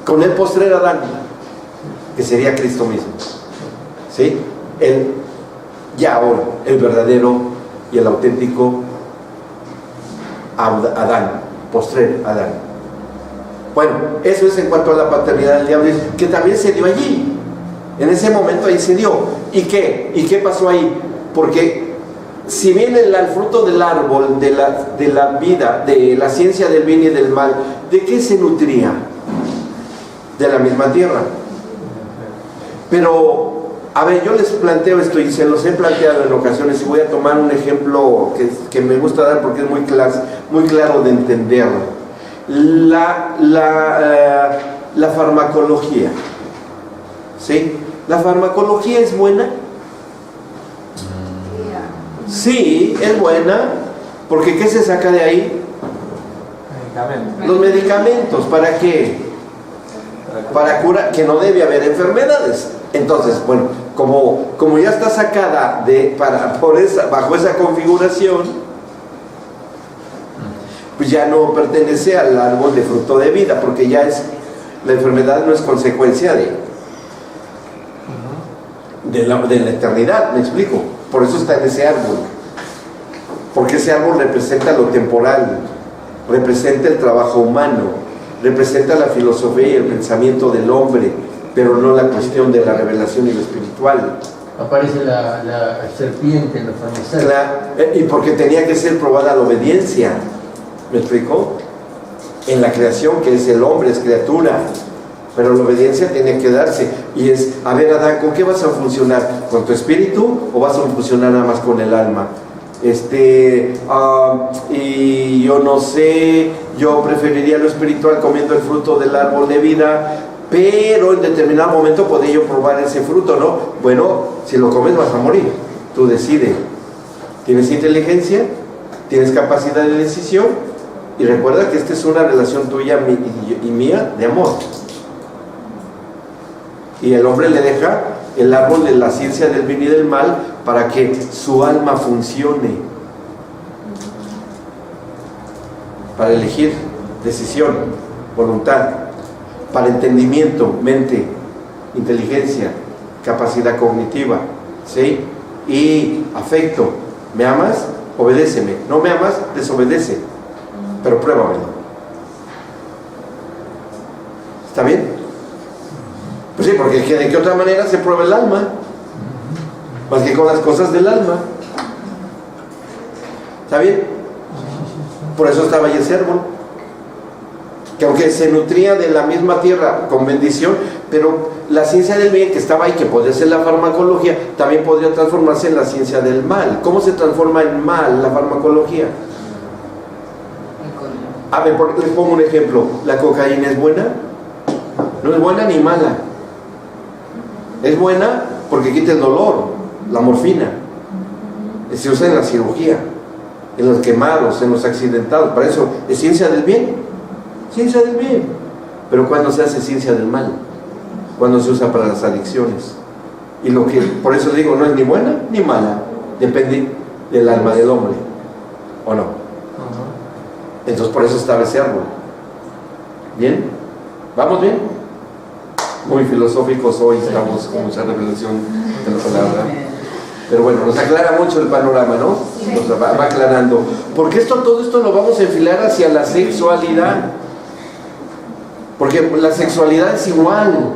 Con el postrer Adán, que sería Cristo mismo. ¿Sí? Él, ya ahora, el verdadero y el auténtico Adán, postrer Adán. Bueno, eso es en cuanto a la paternidad del diablo, que también se dio allí. En ese momento ahí se dio. ¿Y qué? ¿Y qué pasó ahí? Porque si bien el fruto del árbol de la vida, de la ciencia del bien y del mal, ¿de qué se nutría? De la misma tierra. Pero, a ver, yo les planteo esto y se los he planteado en ocasiones, y voy a tomar un ejemplo que me gusta dar porque es muy claro de entenderlo. La farmacología. ¿Sí? ¿La farmacología es buena? Sí, es buena, porque ¿qué se saca de ahí? Medicamentos. Los medicamentos, ¿para qué? Para curar, que no debe haber enfermedades. Entonces, bueno, como ya está sacada bajo esa configuración, pues ya no pertenece al árbol de fruto de vida, porque ya la enfermedad no es consecuencia de la eternidad, ¿me explico? Por eso está en ese árbol, porque ese árbol representa lo temporal, representa el trabajo humano, representa la filosofía y el pensamiento del hombre, pero no la cuestión de la revelación y lo espiritual. Aparece la serpiente en los farmacéuticos. Y porque tenía que ser probada la obediencia, ¿me explicó? En la creación, que es el hombre, es criatura, pero la obediencia tiene que darse. Y es, a ver, Adán, ¿con qué vas a funcionar? ¿Con tu espíritu o vas a funcionar nada más con el alma? Y yo no sé, yo preferiría lo espiritual comiendo el fruto del árbol de vida, pero en determinado momento podría yo probar ese fruto, ¿no? Bueno, si lo comes vas a morir, tú decides. ¿Tienes inteligencia? ¿Tienes capacidad de decisión? Y recuerda que esta es una relación tuya y mía de amor. Y el hombre le deja el árbol de la ciencia del bien y del mal para que su alma funcione, para elegir decisión, voluntad, para entendimiento, mente, inteligencia, capacidad cognitiva, ¿sí? Y afecto. ¿Me amas? Obedéceme. ¿No me amas? Desobedece. Pero pruébamelo. ¿Está bien? Pues sí, porque ¿de qué otra manera se prueba el alma? Más que con las cosas del alma. ¿Está bien? Por eso estaba ahí ese árbol, que aunque se nutría de la misma tierra con bendición, pero la ciencia del bien que estaba ahí, que podría ser la farmacología, también podría transformarse en la ciencia del mal. ¿Cómo se transforma en mal la farmacología? A ver, les pongo un ejemplo. ¿La cocaína es buena? No es buena ni mala. Es buena porque quita el dolor, la morfina. Se usa en la cirugía, en los quemados, en los accidentados. Para eso es ciencia del bien. Ciencia del bien. Pero cuando se hace ciencia del mal, cuando se usa para las adicciones. Y por eso digo, no es ni buena ni mala, depende del alma del hombre, ¿o no? Entonces por eso estaba ese árbol. ¿Bien? ¿Vamos bien? Muy filosóficos hoy, estamos con mucha revelación de la palabra. Pero bueno, nos aclara mucho el panorama, ¿no? Nos va aclarando. Porque todo esto lo vamos a enfilar hacia la sexualidad. Porque la sexualidad es igual.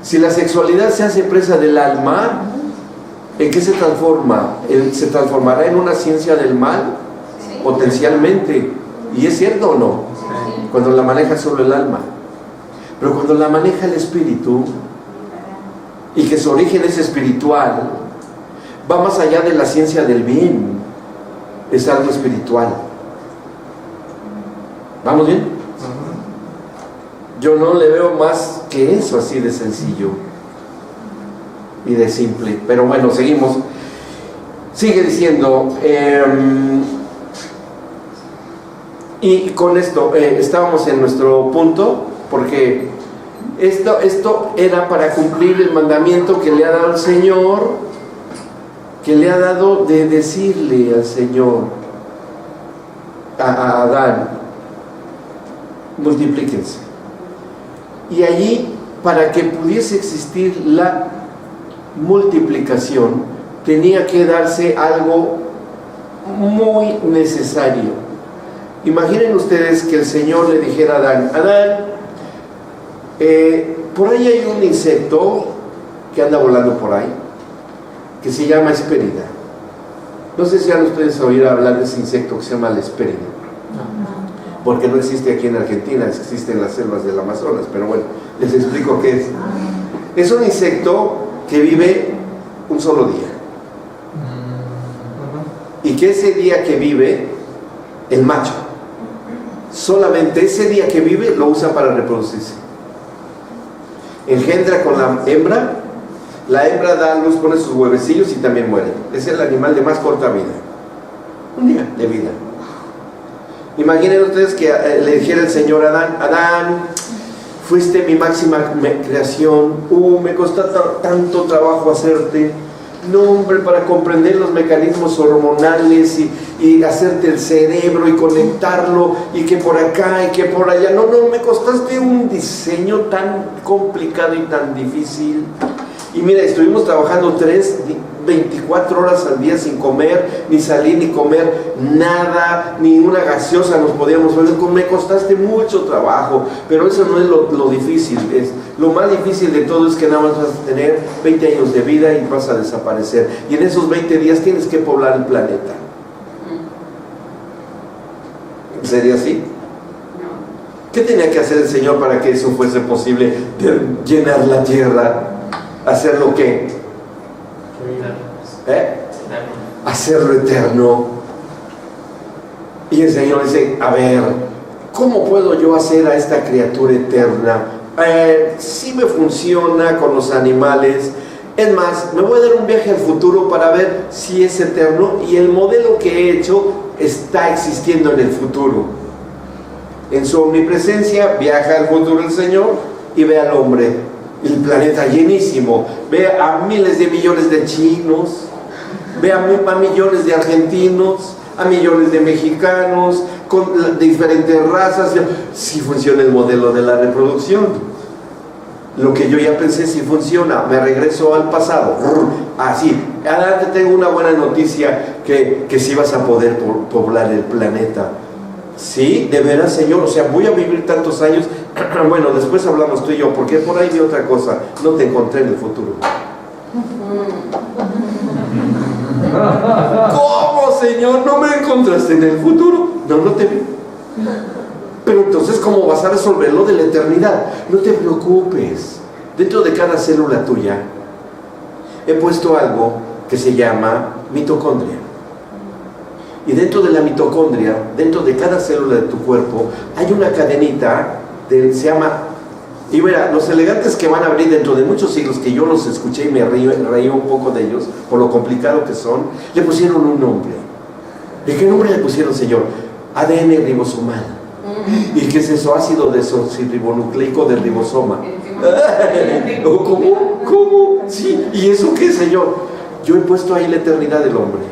Si la sexualidad se hace presa del alma, ¿en qué se transforma? ¿Se transformará en una ciencia del mal? Potencialmente. ¿Y es cierto o no? Cuando la maneja solo el alma. Pero cuando la maneja el espíritu, y que su origen es espiritual, va más allá de la ciencia del bien, es algo espiritual. ¿Vamos bien? Yo no le veo más que eso, así de sencillo y de simple. Pero bueno, seguimos. Sigue diciendo, y con esto estábamos en nuestro punto, porque esto era para cumplir el mandamiento que le ha dado el Señor, que le ha dado de decirle al Señor, a Adán, multiplíquense. Y allí, para que pudiese existir la multiplicación, tenía que darse algo muy necesario. Imaginen ustedes que el Señor le dijera a Adán, por ahí hay un insecto que anda volando por ahí, que se llama Hespérida. No sé si han ustedes oído hablar de ese insecto que se llama la Hespérida, porque no existe aquí en Argentina, existe en las selvas del Amazonas, pero bueno, les explico qué es. Es un insecto que vive un solo día, y que ese día que vive, el macho, solamente ese día que vive lo usa para reproducirse. Engendra con la hembra da a luz, pone sus huevecillos y también muere. Es el animal de más corta vida, un día de vida. Imaginen ustedes que le dijera el Señor a Adán, fuiste mi máxima creación, me costó tanto trabajo hacerte, no hombre, para comprender los mecanismos hormonales y hacerte el cerebro y conectarlo, y que por acá y que por allá, no, me costaste un diseño tan complicado y tan difícil. Y mira, estuvimos trabajando 24 horas al día sin comer, ni salir, ni comer nada, ni una gaseosa nos podíamos ver. Me costaste mucho trabajo, pero eso no es lo difícil. Lo más difícil de todo es que nada más vas a tener 20 años de vida y vas a desaparecer. Y en esos 20 días tienes que poblar el planeta. ¿Sería así? ¿Qué tenía que hacer el Señor para que eso fuese posible? Llenar la tierra. ¿Hacer lo qué? Hacerlo eterno. Y el Señor dice, a ver, ¿cómo puedo yo hacer a esta criatura eterna? Si me funciona con los animales. Es más, me voy a dar un viaje al futuro para ver si es eterno, y el modelo que he hecho está existiendo en el futuro. En su omnipresencia viaja al futuro el Señor y ve al hombre, el planeta llenísimo, ve a miles de millones de chinos, ve a millones de argentinos, a millones de mexicanos, con diferentes razas. Si funciona el modelo de la reproducción. Lo que yo ya pensé, si funciona, me regreso al pasado. Así, ahora te tengo una buena noticia, que sí vas a poder poblar el planeta. Sí, de veras, Señor, o sea, voy a vivir tantos años. Bueno, después hablamos tú y yo, porque por ahí vi otra cosa. No te encontré en el futuro. ¿Cómo, Señor? ¿No me encontraste en el futuro? No te vi. Pero entonces, ¿cómo vas a resolver lo de la eternidad? No te preocupes. Dentro de cada célula tuya he puesto algo que se llama mitocondria. Y dentro de la mitocondria, dentro de cada célula de tu cuerpo, hay una cadenita, se llama... Y verá, los elegantes que van a abrir dentro de muchos siglos, que yo los escuché y me reí un poco de ellos, por lo complicado que son, le pusieron un nombre. ¿De qué nombre le pusieron, Señor? ADN ribosomal. ¿Y qué es eso? Ácido desoxirribonucleico del ribosoma. ¿Cómo? Sí. ¿Y eso qué, Señor? Yo he puesto ahí la eternidad del hombre,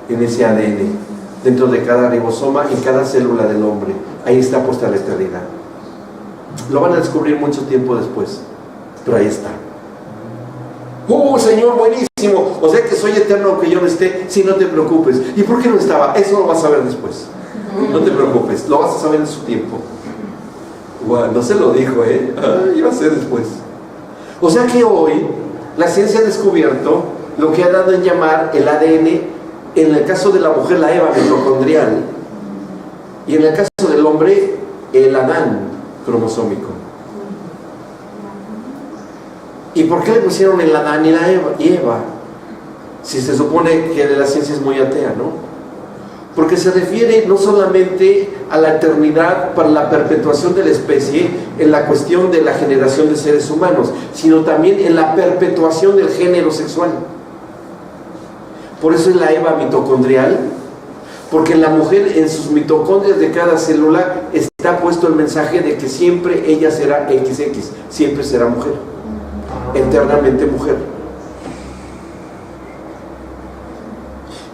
en ese ADN, dentro de cada ribosoma, en cada célula del hombre. Ahí está puesta la eternidad. Lo van a descubrir mucho tiempo después, pero ahí está. Señor, buenísimo. O sea que soy eterno aunque yo no esté. Sí, no te preocupes. ¿Y por qué no estaba? Eso lo vas a ver después. No te preocupes, lo vas a saber en su tiempo. Wow, no se lo dijo, iba a ser después. O sea que hoy la ciencia ha descubierto lo que ha dado en llamar el ADN, en el caso de la mujer la Eva mitocondrial, y en el caso del hombre el Adán cromosómico. ¿Y por qué le pusieron el Adán y la Eva? Si se supone que la ciencia es muy atea, ¿no? Porque se refiere no solamente a la eternidad para la perpetuación de la especie en la cuestión de la generación de seres humanos, sino también en la perpetuación del género sexual. Por eso es la Eva mitocondrial, porque en la mujer, en sus mitocondrias de cada célula, está puesto el mensaje de que siempre ella será XX, siempre será mujer, eternamente mujer.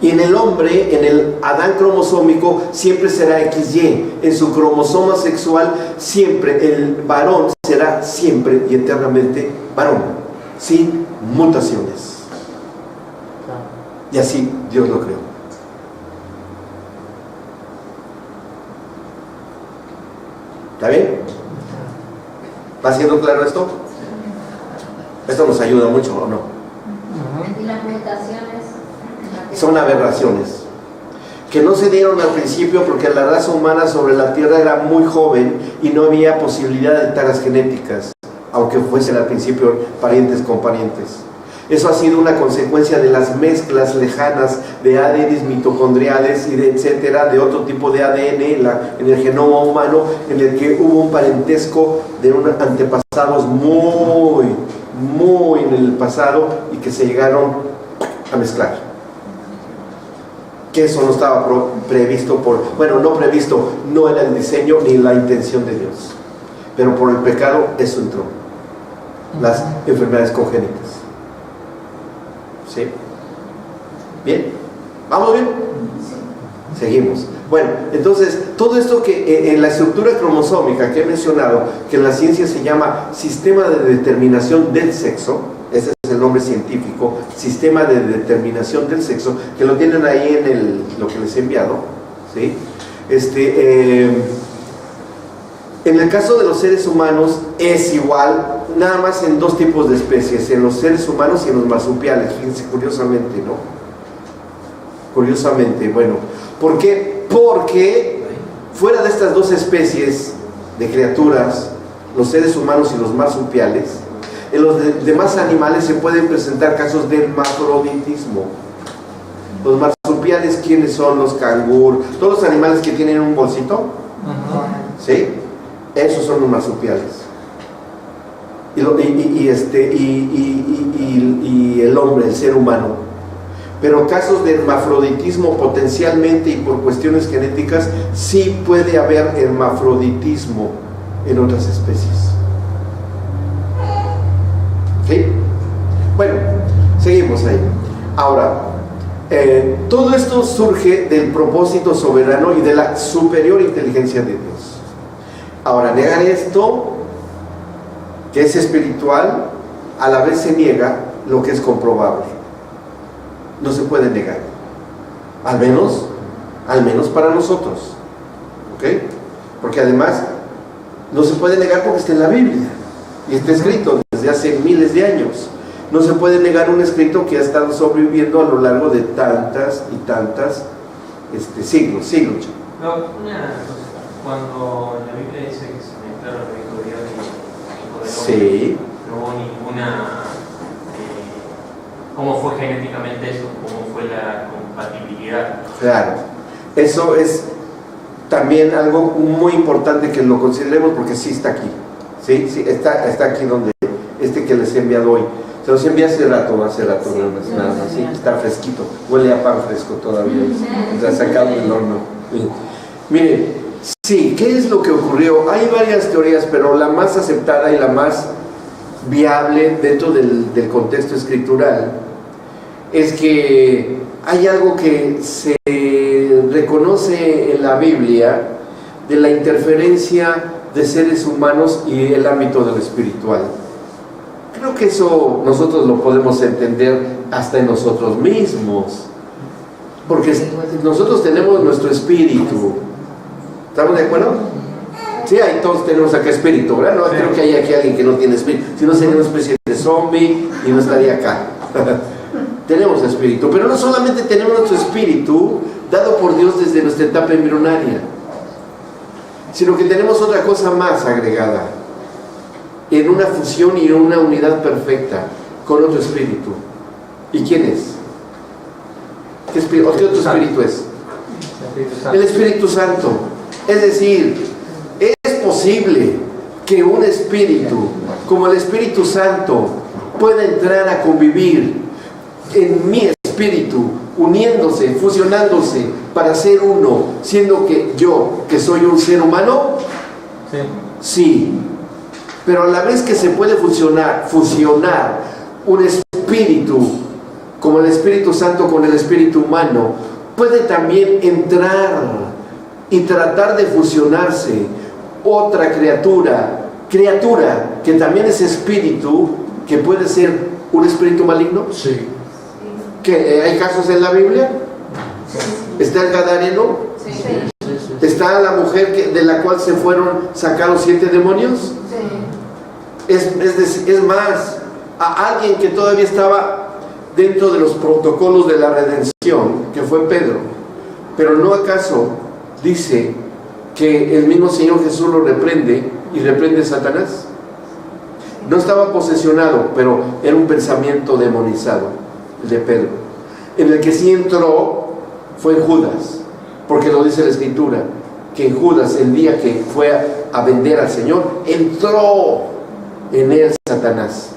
Y en el hombre, en el Adán cromosómico, siempre será XY. En su cromosoma sexual, siempre el varón será siempre y eternamente varón, sin mutaciones. Y así Dios lo creó. ¿Está bien? ¿Va siendo claro esto? Esto nos ayuda mucho, ¿o no? Y las mutaciones son aberraciones que no se dieron al principio porque la raza humana sobre la tierra era muy joven y no había posibilidad de taras genéticas, aunque fuesen al principio parientes con parientes. Eso ha sido una consecuencia de las mezclas lejanas de ADNs mitocondriales y de etcétera, de otro tipo de ADN en el genoma humano, en el que hubo un parentesco de unos antepasados muy en el pasado y que se llegaron a mezclar. Que eso no estaba previsto no era el diseño ni la intención de Dios, pero por el pecado eso entró, las enfermedades congénitas. ¿Sí? ¿Bien? ¿Vamos bien? Seguimos. Bueno, entonces, todo esto que en la estructura cromosómica que he mencionado, que en la ciencia se llama sistema de determinación del sexo, ese es el nombre científico, sistema de determinación del sexo, que lo tienen ahí en lo que les he enviado, ¿sí? En el caso de los seres humanos es igual, nada más en dos tipos de especies, en los seres humanos y en los marsupiales, fíjense, curiosamente, ¿no? Curiosamente, bueno, ¿por qué? Porque fuera de estas dos especies de criaturas, los seres humanos y los marsupiales, en los demás animales se pueden presentar casos de hermafroditismo. Los marsupiales, ¿quiénes son? Los canguros, todos los animales que tienen un bolsito, ¿sí? Esos son los marsupiales. Y el hombre, el ser humano. Pero casos de hermafroditismo potencialmente y por cuestiones genéticas, sí puede haber hermafroditismo en otras especies. ¿Sí? Bueno, seguimos ahí. Ahora, todo esto surge del propósito soberano y de la superior inteligencia de Dios. Ahora, negar esto, que es espiritual, a la vez se niega lo que es comprobable. No se puede negar, al menos para nosotros, ¿ok? Porque además no se puede negar porque está en la Biblia y está escrito desde hace miles de años. No se puede negar un escrito que ha estado sobreviviendo a lo largo de tantas y tantas siglos. No, una cosa, cuando la Biblia dice que se mezclaron el Hijo de Dios y el Hijo del Hombre, sí. No hubo ninguna... ¿Cómo fue genéticamente eso? ¿Cómo fue la compatibilidad? Claro, eso es también algo muy importante que lo consideremos porque sí está aquí. Sí, está aquí donde que les he enviado hoy. Se los envié hace rato, nada más, sí, está fresquito, huele a pan fresco todavía, está sacado del horno. Miren, sí, ¿qué es lo que ocurrió? Hay varias teorías, pero la más aceptada y la más viable dentro del contexto escritural es que hay algo que se reconoce en la Biblia de la interferencia de seres humanos y el ámbito de lo espiritual. Creo que eso nosotros lo podemos entender hasta en nosotros mismos, porque nosotros tenemos nuestro espíritu. ¿Estamos de acuerdo? Sí, ahí todos tenemos acá espíritu, ¿verdad? No creo que haya aquí alguien que no tiene espíritu, si no sería una especie de zombie y no estaría acá. Tenemos espíritu, pero no solamente tenemos nuestro espíritu dado por Dios desde nuestra etapa embrionaria, sino que tenemos otra cosa más agregada, en una fusión y en una unidad perfecta con otro espíritu. ¿Y quién es? ¿Qué otro espíritu es? El Espíritu Santo. Es decir, es posible que un espíritu como el Espíritu Santo pueda entrar a convivir en mi espíritu uniéndose, fusionándose para ser uno, siendo que yo, que soy un ser humano? Sí. Sí. Pero a la vez que se puede fusionar un espíritu, como el Espíritu Santo con el espíritu humano, puede también entrar y tratar de fusionarse otra criatura que también es espíritu, que puede ser un espíritu maligno. Sí. ¿Que hay casos en la Biblia? ¿Está el Gadareno? Sí. ¿Está la mujer de la cual se fueron sacados 7 demonios? Es más, a alguien que todavía estaba dentro de los protocolos de la redención, que fue Pedro. Pero ¿no acaso dice que el mismo Señor Jesús lo reprende y reprende a Satanás? No estaba posesionado, pero era un pensamiento demonizado, el de Pedro. En el que sí entró fue en Judas, porque lo dice la Escritura, que en Judas, el día que fue a vender al Señor, entró en él Satanás.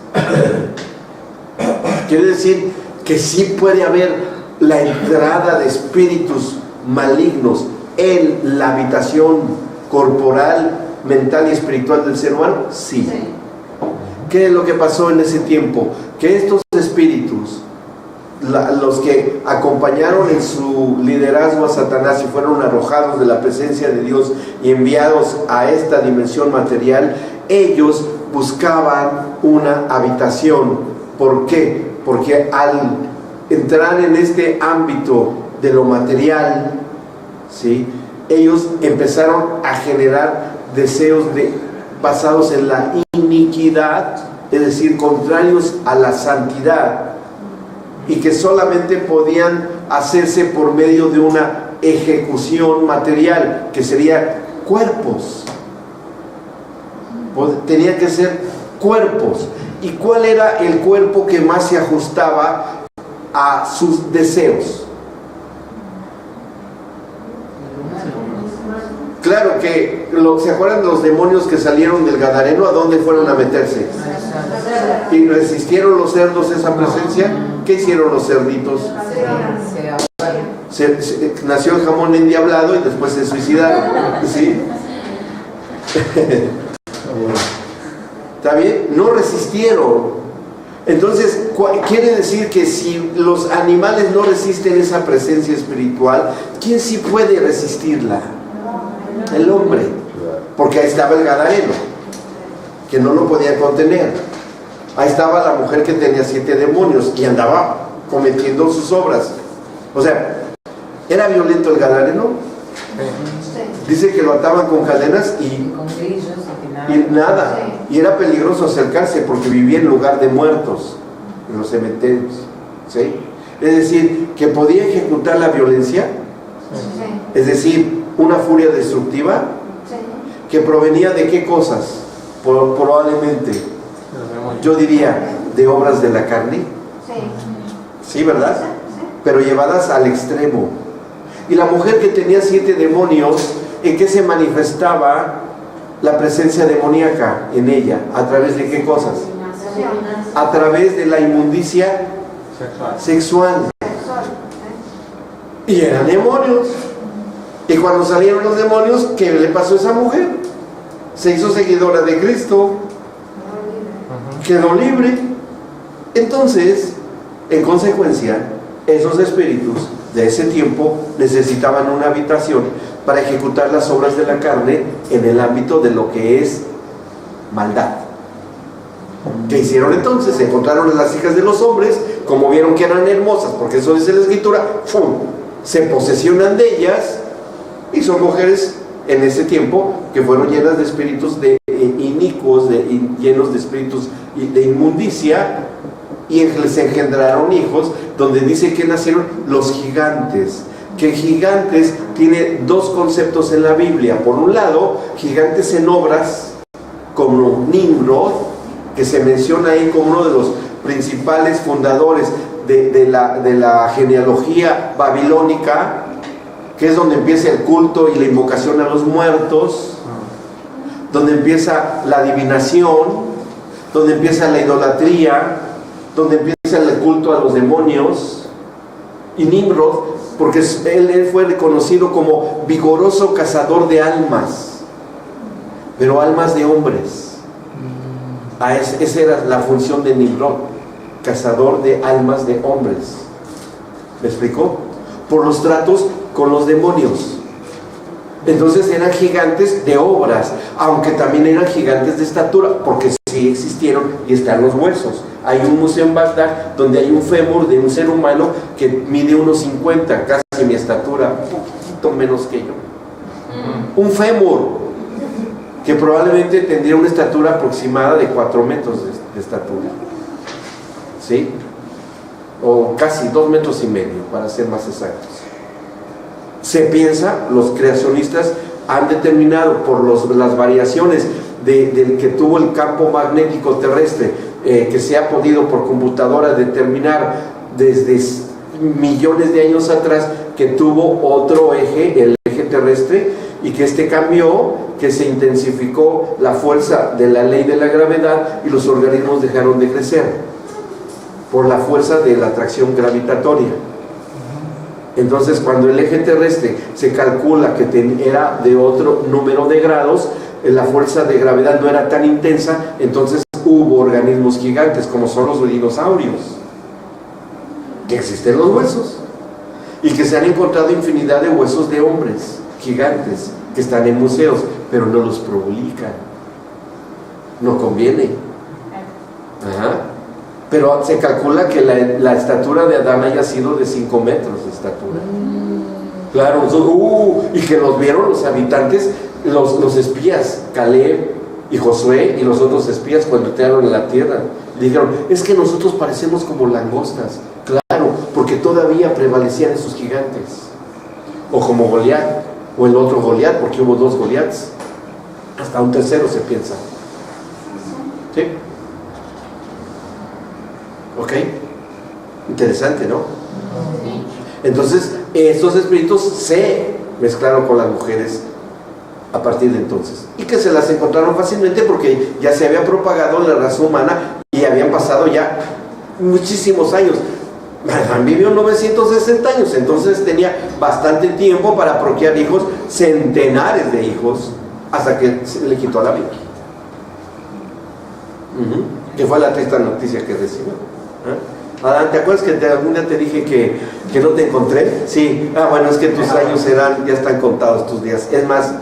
Quiere decir que sí puede haber la entrada de espíritus malignos en la habitación corporal, mental y espiritual del ser humano. Sí. ¿Qué es lo que pasó en ese tiempo? Que estos espíritus, los que acompañaron en su liderazgo a Satanás y fueron arrojados de la presencia de Dios y enviados a esta dimensión material, ellos buscaban una habitación. ¿Por qué? Porque al entrar en este ámbito de lo material, ¿sí?, ellos empezaron a generar deseos basados en la iniquidad, es decir, contrarios a la santidad, y que solamente podían hacerse por medio de una ejecución material, que sería cuerpos. Tenía que ser cuerpos. ¿Y cuál era el cuerpo que más se ajustaba a sus deseos? Claro que, ¿se acuerdan de los demonios que salieron del Gadareno? ¿A dónde fueron a meterse? ¿Y resistieron los cerdos esa presencia? ¿Qué hicieron los cerditos? Nació el jamón endiablado y después se suicidaron. ¿Sí? ¿Está bien? No resistieron. Entonces, quiere decir que si los animales no resisten esa presencia espiritual, ¿quién sí puede resistirla? El hombre. Porque ahí estaba el Gadareno, que no lo podía contener. Ahí estaba la mujer que tenía 7 demonios y andaba cometiendo sus obras. O sea, ¿era violento el Gadareno? Dice que lo ataban con cadenas y nada. Y era peligroso acercarse porque vivía en lugar de muertos, en los cementerios. ¿Sí? Es decir, que podía ejecutar la violencia. Es decir, una furia destructiva. Que provenía de qué cosas? Probablemente, yo diría, de obras de la carne. Sí, ¿verdad? Pero llevadas al extremo. Y la mujer que tenía 7 demonios, ¿en qué se manifestaba la presencia demoníaca en ella? ¿A través de qué cosas? A través de la inmundicia sexual. Y eran demonios. Y cuando salieron los demonios, ¿qué le pasó a esa mujer? Se hizo seguidora de Cristo, quedó libre. Entonces, en consecuencia, esos espíritus de ese tiempo necesitaban una habitación para ejecutar las obras de la carne en el ámbito de lo que es maldad. ¿Qué hicieron entonces? Se encontraron a las hijas de los hombres, como vieron que eran hermosas, porque eso dice la Escritura, ¡fum!, se posesionan de ellas, y son mujeres en ese tiempo que fueron llenas de espíritus inicuos, llenos de espíritus de inmundicia, y les engendraron hijos, donde dice que nacieron los gigantes. Que gigantes tiene 2 conceptos en la Biblia. Por un lado, gigantes en obras, como Nimrod, que se menciona ahí como uno de los principales fundadores de la genealogía babilónica, que es donde empieza el culto y la invocación a los muertos, donde empieza la adivinación, donde empieza la idolatría, donde empieza el culto a los demonios. Y Nimrod, porque él fue reconocido como vigoroso cazador de almas, pero almas de hombres. Esa era la función de Nimrod, cazador de almas de hombres. ¿Me explicó? Por los tratos con los demonios. Entonces eran gigantes de obras, aunque también eran gigantes de estatura, porque sí existieron y están los huesos. Hay un museo en Bagdad donde hay un fémur de un ser humano que mide unos 50, casi mi estatura, un poquito menos que yo. Un fémur que probablemente tendría una estatura aproximada de 4 metros de estatura. ¿Sí? O casi 2 metros y medio, para ser más exactos. Se piensa, los creacionistas han determinado por las variaciones del que tuvo el campo magnético terrestre, que se ha podido por computadora determinar desde millones de años atrás, que tuvo otro eje, el eje terrestre, y que este cambió, que se intensificó la fuerza de la ley de la gravedad y los organismos dejaron de crecer por la fuerza de la atracción gravitatoria. Entonces, cuando el eje terrestre se calcula que era de otro número de grados, la fuerza de gravedad no era tan intensa, entonces hubo organismos gigantes como son los dinosaurios, que existen los huesos, y que se han encontrado infinidad de huesos de hombres gigantes que están en museos, pero no los publican. No conviene. Ajá. Pero se calcula que la estatura de Adán haya sido de 5 metros de estatura. Claro, y que los vieron los habitantes, los espías, Caleb y Josué y los otros espías cuando entraron en la tierra. Dijeron, es que nosotros parecemos como langostas. Claro, porque todavía prevalecían esos gigantes. O como Goliat, o el otro Goliat, porque hubo 2 Goliats. Hasta un tercero se piensa. ¿Sí? ¿Ok? Interesante, ¿no? Entonces, estos espíritus se mezclaron con las mujeres a partir de entonces. Y que se las encontraron fácilmente porque ya se había propagado la raza humana y habían pasado ya muchísimos años. Adán vivió 960 años, entonces tenía bastante tiempo para procrear hijos, centenares de hijos, hasta que se le quitó la vida. Que fue la triste noticia que recibió. Adán, ¿te acuerdas que algún día te dije que no te encontré? Sí. Bueno, es que tus años ya están contados tus días. Es más,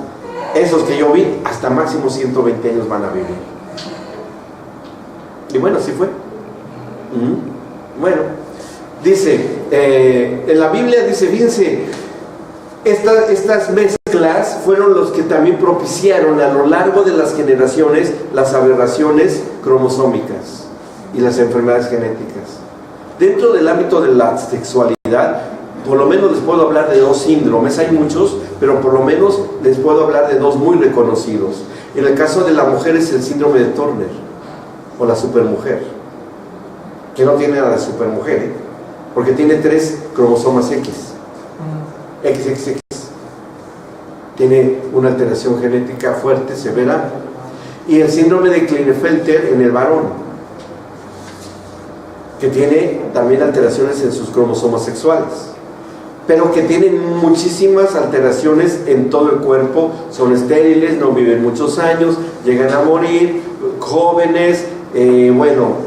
esos que yo vi, hasta máximo 120 años van a vivir. Y bueno, así fue. Bueno, dice, en la Biblia dice, fíjense, estas mezclas fueron los que también propiciaron a lo largo de las generaciones las aberraciones cromosómicas y las enfermedades genéticas. Dentro del ámbito de la sexualidad, por lo menos les puedo hablar de 2 síndromes, hay muchos, pero por lo menos les puedo hablar de 2 muy reconocidos. En el caso de la mujer es el síndrome de Turner, o la supermujer, que no tiene a la supermujer, porque tiene 3 cromosomas X, XXX. Tiene una alteración genética fuerte, severa. Y el síndrome de Klinefelter en el varón, que tiene también alteraciones en sus cromosomas sexuales, pero que tienen muchísimas alteraciones en todo el cuerpo, son estériles, no viven muchos años, llegan a morir, jóvenes,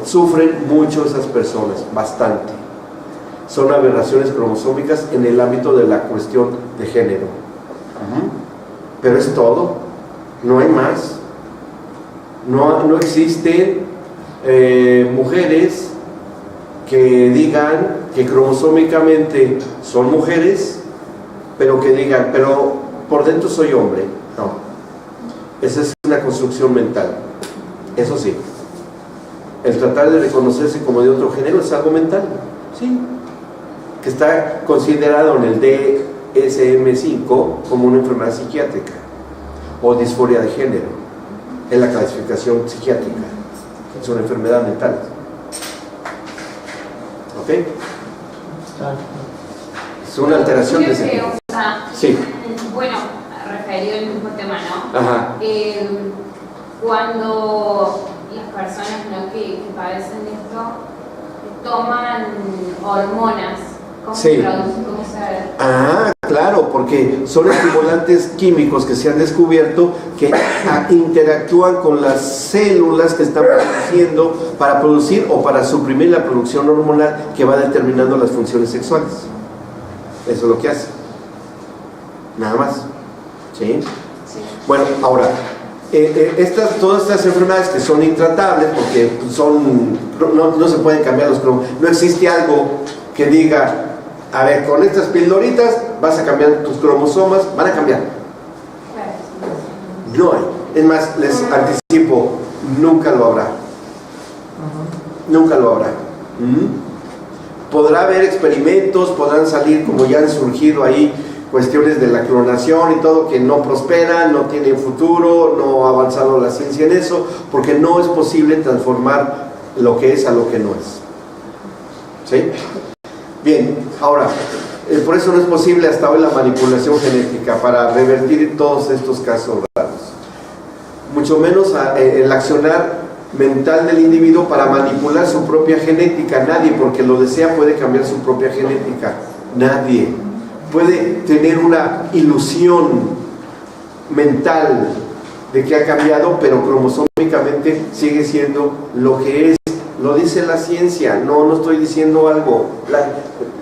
sufren mucho esas personas, bastante. Son aberraciones cromosómicas en el ámbito de la cuestión de género. Pero es todo, no hay más. No existen mujeres que digan que cromosómicamente son mujeres, pero que digan, pero por dentro soy hombre. No, esa es una construcción mental. Eso sí, el tratar de reconocerse como de otro género es algo mental, sí, que está considerado en el DSM-5 como una enfermedad psiquiátrica o disforia de género, en la clasificación psiquiátrica. Es una enfermedad mental. ¿Ok? Es una alteración de ese. Sí. Bueno, referido al mismo tema, ¿no? Ajá. Cuando las personas, ¿no?, que padecen de esto toman hormonas ¿Cómo Sí. se traduce? ¿Cómo se...? Ah, claro, porque son estimulantes químicos que se han descubierto que interactúan con las células que están produciendo para producir o para suprimir la producción hormonal que va determinando las funciones sexuales. Eso es lo que hace. Nada más. ¿Sí? Sí. Bueno, ahora, todas estas enfermedades que son intratables porque no se pueden cambiar los cromosomas. No existe algo que diga, a ver, con estas pildoritas vas a cambiar tus cromosomas, van a cambiar. No hay. Es más, les anticipo, nunca lo habrá. Nunca lo habrá. Podrá haber experimentos, podrán salir, como ya han surgido ahí, cuestiones de la clonación y todo que no prosperan, no tienen futuro, no ha avanzado la ciencia en eso, porque no es posible transformar lo que es a lo que no es. ¿Sí? Bien, ahora, por eso no es posible hasta hoy la manipulación genética para revertir todos estos casos raros. Mucho menos el accionar mental del individuo para manipular su propia genética. Nadie, porque lo desea, puede cambiar su propia genética. Nadie puede tener una ilusión mental de que ha cambiado, pero cromosómicamente sigue siendo lo que es. Lo dice la ciencia, no estoy diciendo algo.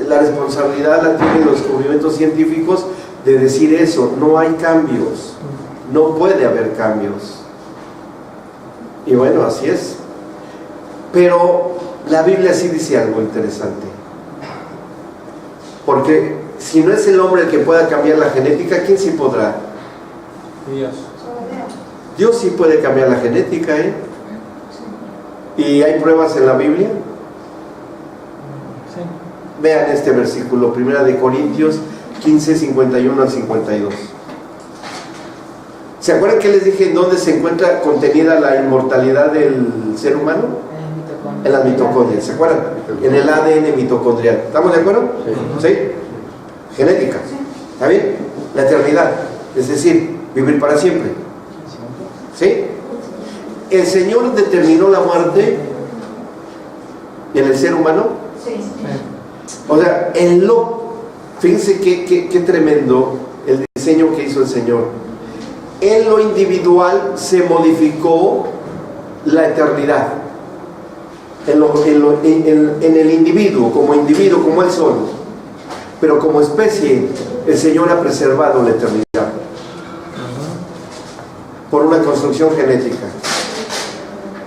La responsabilidad la tienen los descubrimientos científicos de decir eso. No hay cambios, no puede haber cambios. Y bueno, así es. Pero la Biblia sí dice algo interesante. Porque si no es el hombre el que pueda cambiar la genética, ¿quién sí podrá? Dios. Dios sí puede cambiar la genética, ¿eh? ¿Y hay pruebas en la Biblia? Sí. Vean este versículo, 1 de Corintios 15, 51 al 52. ¿Se acuerdan que les dije en dónde se encuentra contenida la inmortalidad del ser humano? En las mitocondrias, ¿se acuerdan? En el ADN mitocondrial. ¿Estamos de acuerdo? Sí. ¿Sí? Genética. ¿Está bien? La eternidad, es decir, vivir para siempre. ¿Sí? ¿El Señor determinó la muerte en el ser humano? Sí. O sea, fíjense qué tremendo el diseño que hizo el Señor. En lo individual se modificó la eternidad. En el individuo, como él solo. Pero como especie, el Señor ha preservado la eternidad por una construcción genética.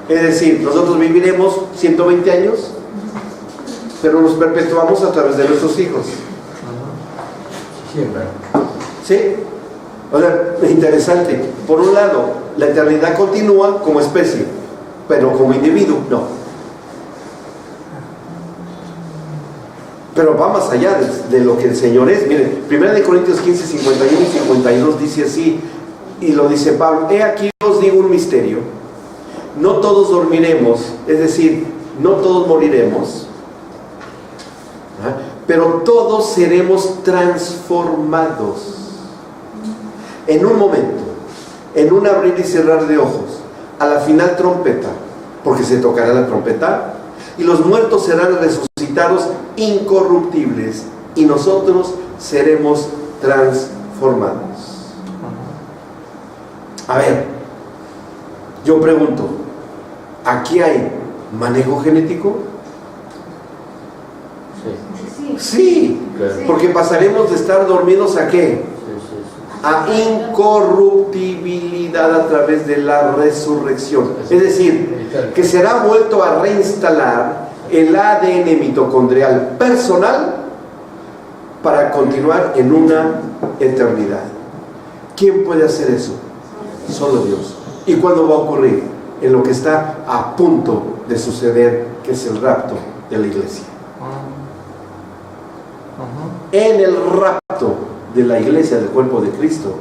Es decir, nosotros viviremos 120 años, pero nos perpetuamos a través de nuestros hijos. Siempre. ¿Sí? O sea, es interesante. Por un lado, la eternidad continúa como especie, pero como individuo, no. Pero va más allá de lo que el Señor es. Miren, 1 Corintios 15, 51 y 52 dice así, y lo dice Pablo: he aquí os digo un misterio. No todos dormiremos, es decir, no todos moriremos, pero todos seremos transformados en un momento, en un abrir y cerrar de ojos, a la final trompeta, porque se tocará la trompeta, y los muertos serán resucitados incorruptibles, y nosotros seremos transformados. A ver, yo pregunto, ¿aquí hay manejo genético? Sí. Sí, Claro. porque pasaremos de estar dormidos ¿a qué? Sí. A incorruptibilidad a través de la resurrección. Es decir, que será vuelto a reinstalar el ADN mitocondrial personal para continuar en una eternidad. ¿Quién puede hacer eso? Solo Dios. ¿Y cuándo va a ocurrir? En lo que está a punto de suceder, que es el rapto de la iglesia. En el rapto de la iglesia, del cuerpo de Cristo,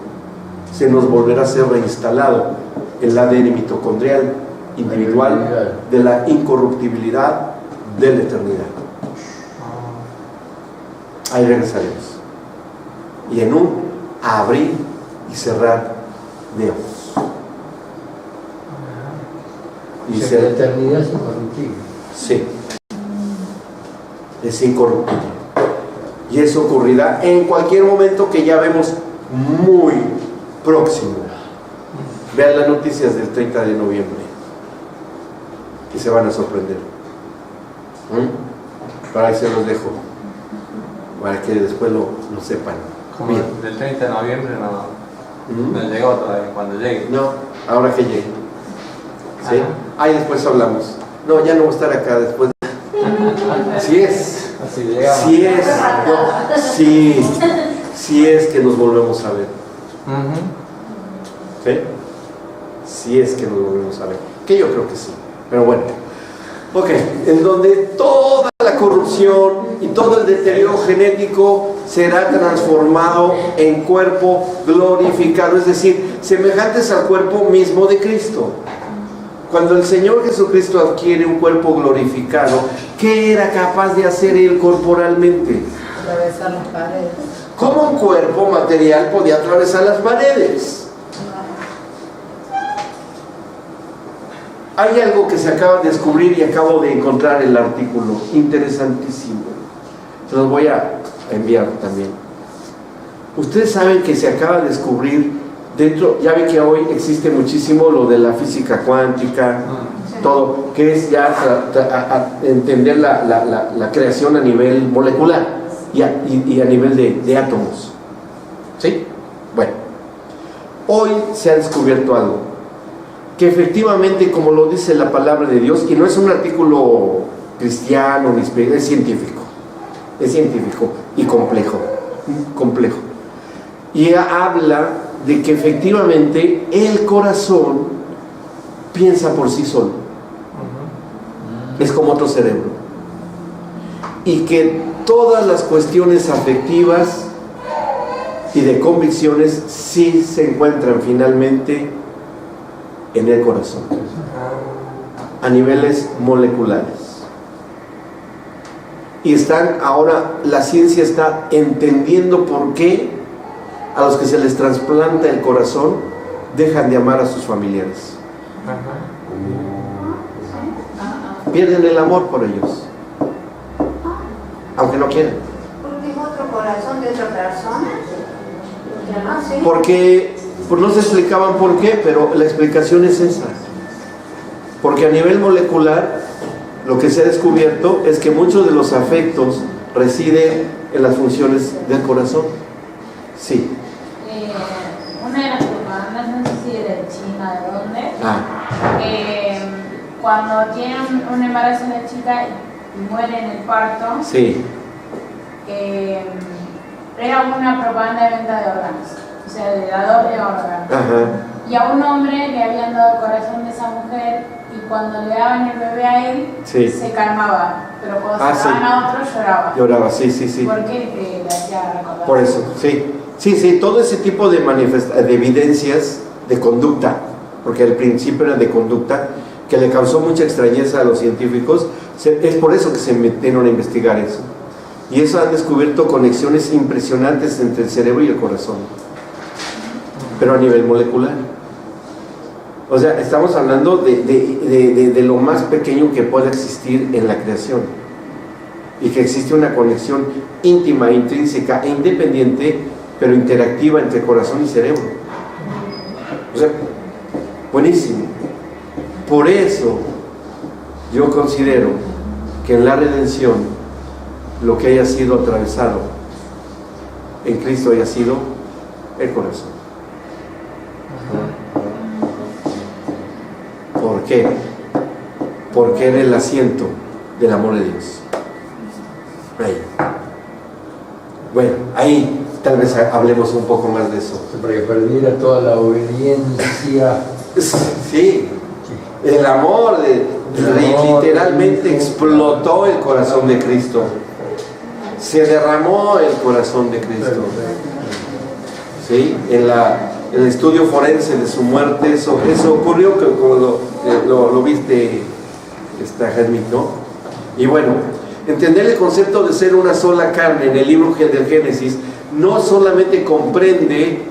se nos volverá a ser reinstalado el ADN mitocondrial individual de la incorruptibilidad de la eternidad. Ahí regresaremos. Y en un abrir y cerrar de ojos. Y la eternidad es incorruptible. Sí. Es incorruptible. Y eso ocurrirá en cualquier momento que ya vemos muy próximo. Vean las noticias del 30 de noviembre y se van a sorprender. Para ahí se los dejo, para que después lo sepan. Como del 30 de noviembre no llegó todavía, cuando llegue. No, ahora que llegue. ¿Sí? Ahí después hablamos. No, ya no voy a estar acá después. Si es, si es que nos volvemos a ver. ¿Sí? Si es que nos volvemos a ver. Que yo creo que sí. Pero bueno. Ok, en donde toda la corrupción y todo el deterioro genético será transformado en cuerpo glorificado, es decir, semejantes al cuerpo mismo de Cristo. Cuando el Señor Jesucristo adquiere un cuerpo glorificado, ¿qué era capaz de hacer Él corporalmente? Atravesar las paredes. ¿Cómo un cuerpo material podía atravesar las paredes? Hay algo que se acaba de descubrir y acabo de encontrar el artículo, interesantísimo. Se los voy a enviar también. Ustedes saben que se acaba de descubrir dentro, ya ven que hoy existe muchísimo lo de la física cuántica, todo, que es ya entender la creación a nivel molecular y a nivel de átomos. ¿Sí? Bueno, hoy se ha descubierto algo que efectivamente, como lo dice la palabra de Dios, y no es un artículo cristiano ni espiritual, es científico y complejo. Y habla de que efectivamente el corazón piensa por sí solo, es como otro cerebro, y que todas las cuestiones afectivas y de convicciones sí se encuentran finalmente en el corazón, a niveles moleculares. Y ahora la ciencia está entendiendo por qué a los que se les trasplanta el corazón dejan de amar a sus familiares. Pierden el amor por ellos, aunque no quieran. ¿Porque es otro corazón de otra persona? Porque pues no se explicaban por qué, pero la explicación es esa. Porque a nivel molecular, lo que se ha descubierto es que muchos de los afectos residen en las funciones del corazón. Sí. Una de las propagandas, no sé si de China, de dónde, cuando tiene un embarazo una chica y muere en el parto, sí, era una propaganda de venta de órganos. O sea, de dador de órganos. Y a un hombre le habían dado el corazón de esa mujer y cuando le daban el bebé a él, se calmaba. Pero cuando se daban a otro, lloraba. Lloraba, sí. Porque le hacía recordar. Por eso, sí, todo ese tipo de evidencias de conducta, porque al principio era de conducta, que le causó mucha extrañeza a los científicos, es por eso que se metieron a investigar eso. Y eso han descubierto conexiones impresionantes entre el cerebro y el corazón, pero a nivel molecular. O sea, estamos hablando de lo más pequeño que pueda existir en la creación, y que existe una conexión íntima, intrínseca e independiente, pero interactiva entre corazón y cerebro. O sea, buenísimo. Por eso yo considero que en la redención lo que haya sido atravesado en Cristo haya sido el corazón. ¿Por qué? Porque era el asiento del amor de Dios. Ahí. Bueno, ahí tal vez hablemos un poco más de eso. Para que perdiera toda la obediencia. Sí, el amor literalmente explotó el corazón de Cristo. Se derramó el corazón de Cristo. ¿Sí? En el estudio forense de su muerte, eso ocurrió, que lo viste, Germín, ¿no? Y bueno, entender el concepto de ser una sola carne en el libro del Génesis no solamente comprende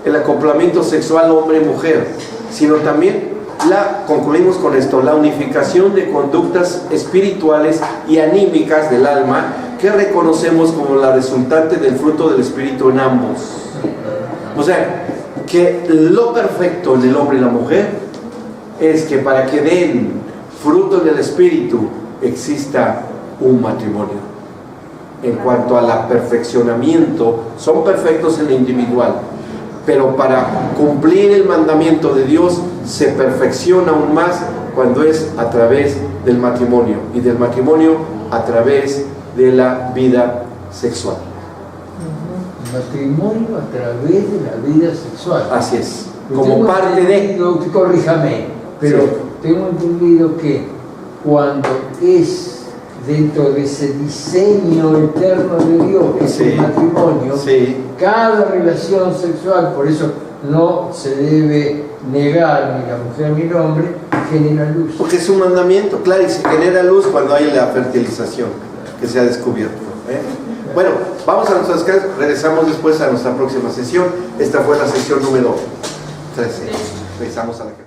el acoplamiento sexual hombre-mujer, sino también concluimos con esto, la unificación de conductas espirituales y anímicas del alma ¿qué reconocemos como la resultante del fruto del Espíritu en ambos? O sea, que lo perfecto en el hombre y la mujer es que para que den fruto del Espíritu exista un matrimonio. En cuanto al perfeccionamiento, son perfectos en lo individual, pero para cumplir el mandamiento de Dios se perfecciona aún más cuando es a través del matrimonio, y del matrimonio a través de la vida sexual. Matrimonio a través de la vida sexual. Así es, como parte de... Corríjame, pero sí, tengo entendido que cuando es dentro de ese diseño eterno de Dios, que es el matrimonio, cada relación sexual, por eso no se debe negar ni la mujer ni el hombre, genera luz. Porque es un mandamiento, claro, y se genera luz cuando hay la fertilización que se ha descubierto. Bueno, vamos a nuestras casas, regresamos después a nuestra próxima sesión. Esta fue la sesión número 13. Regresamos a la casa.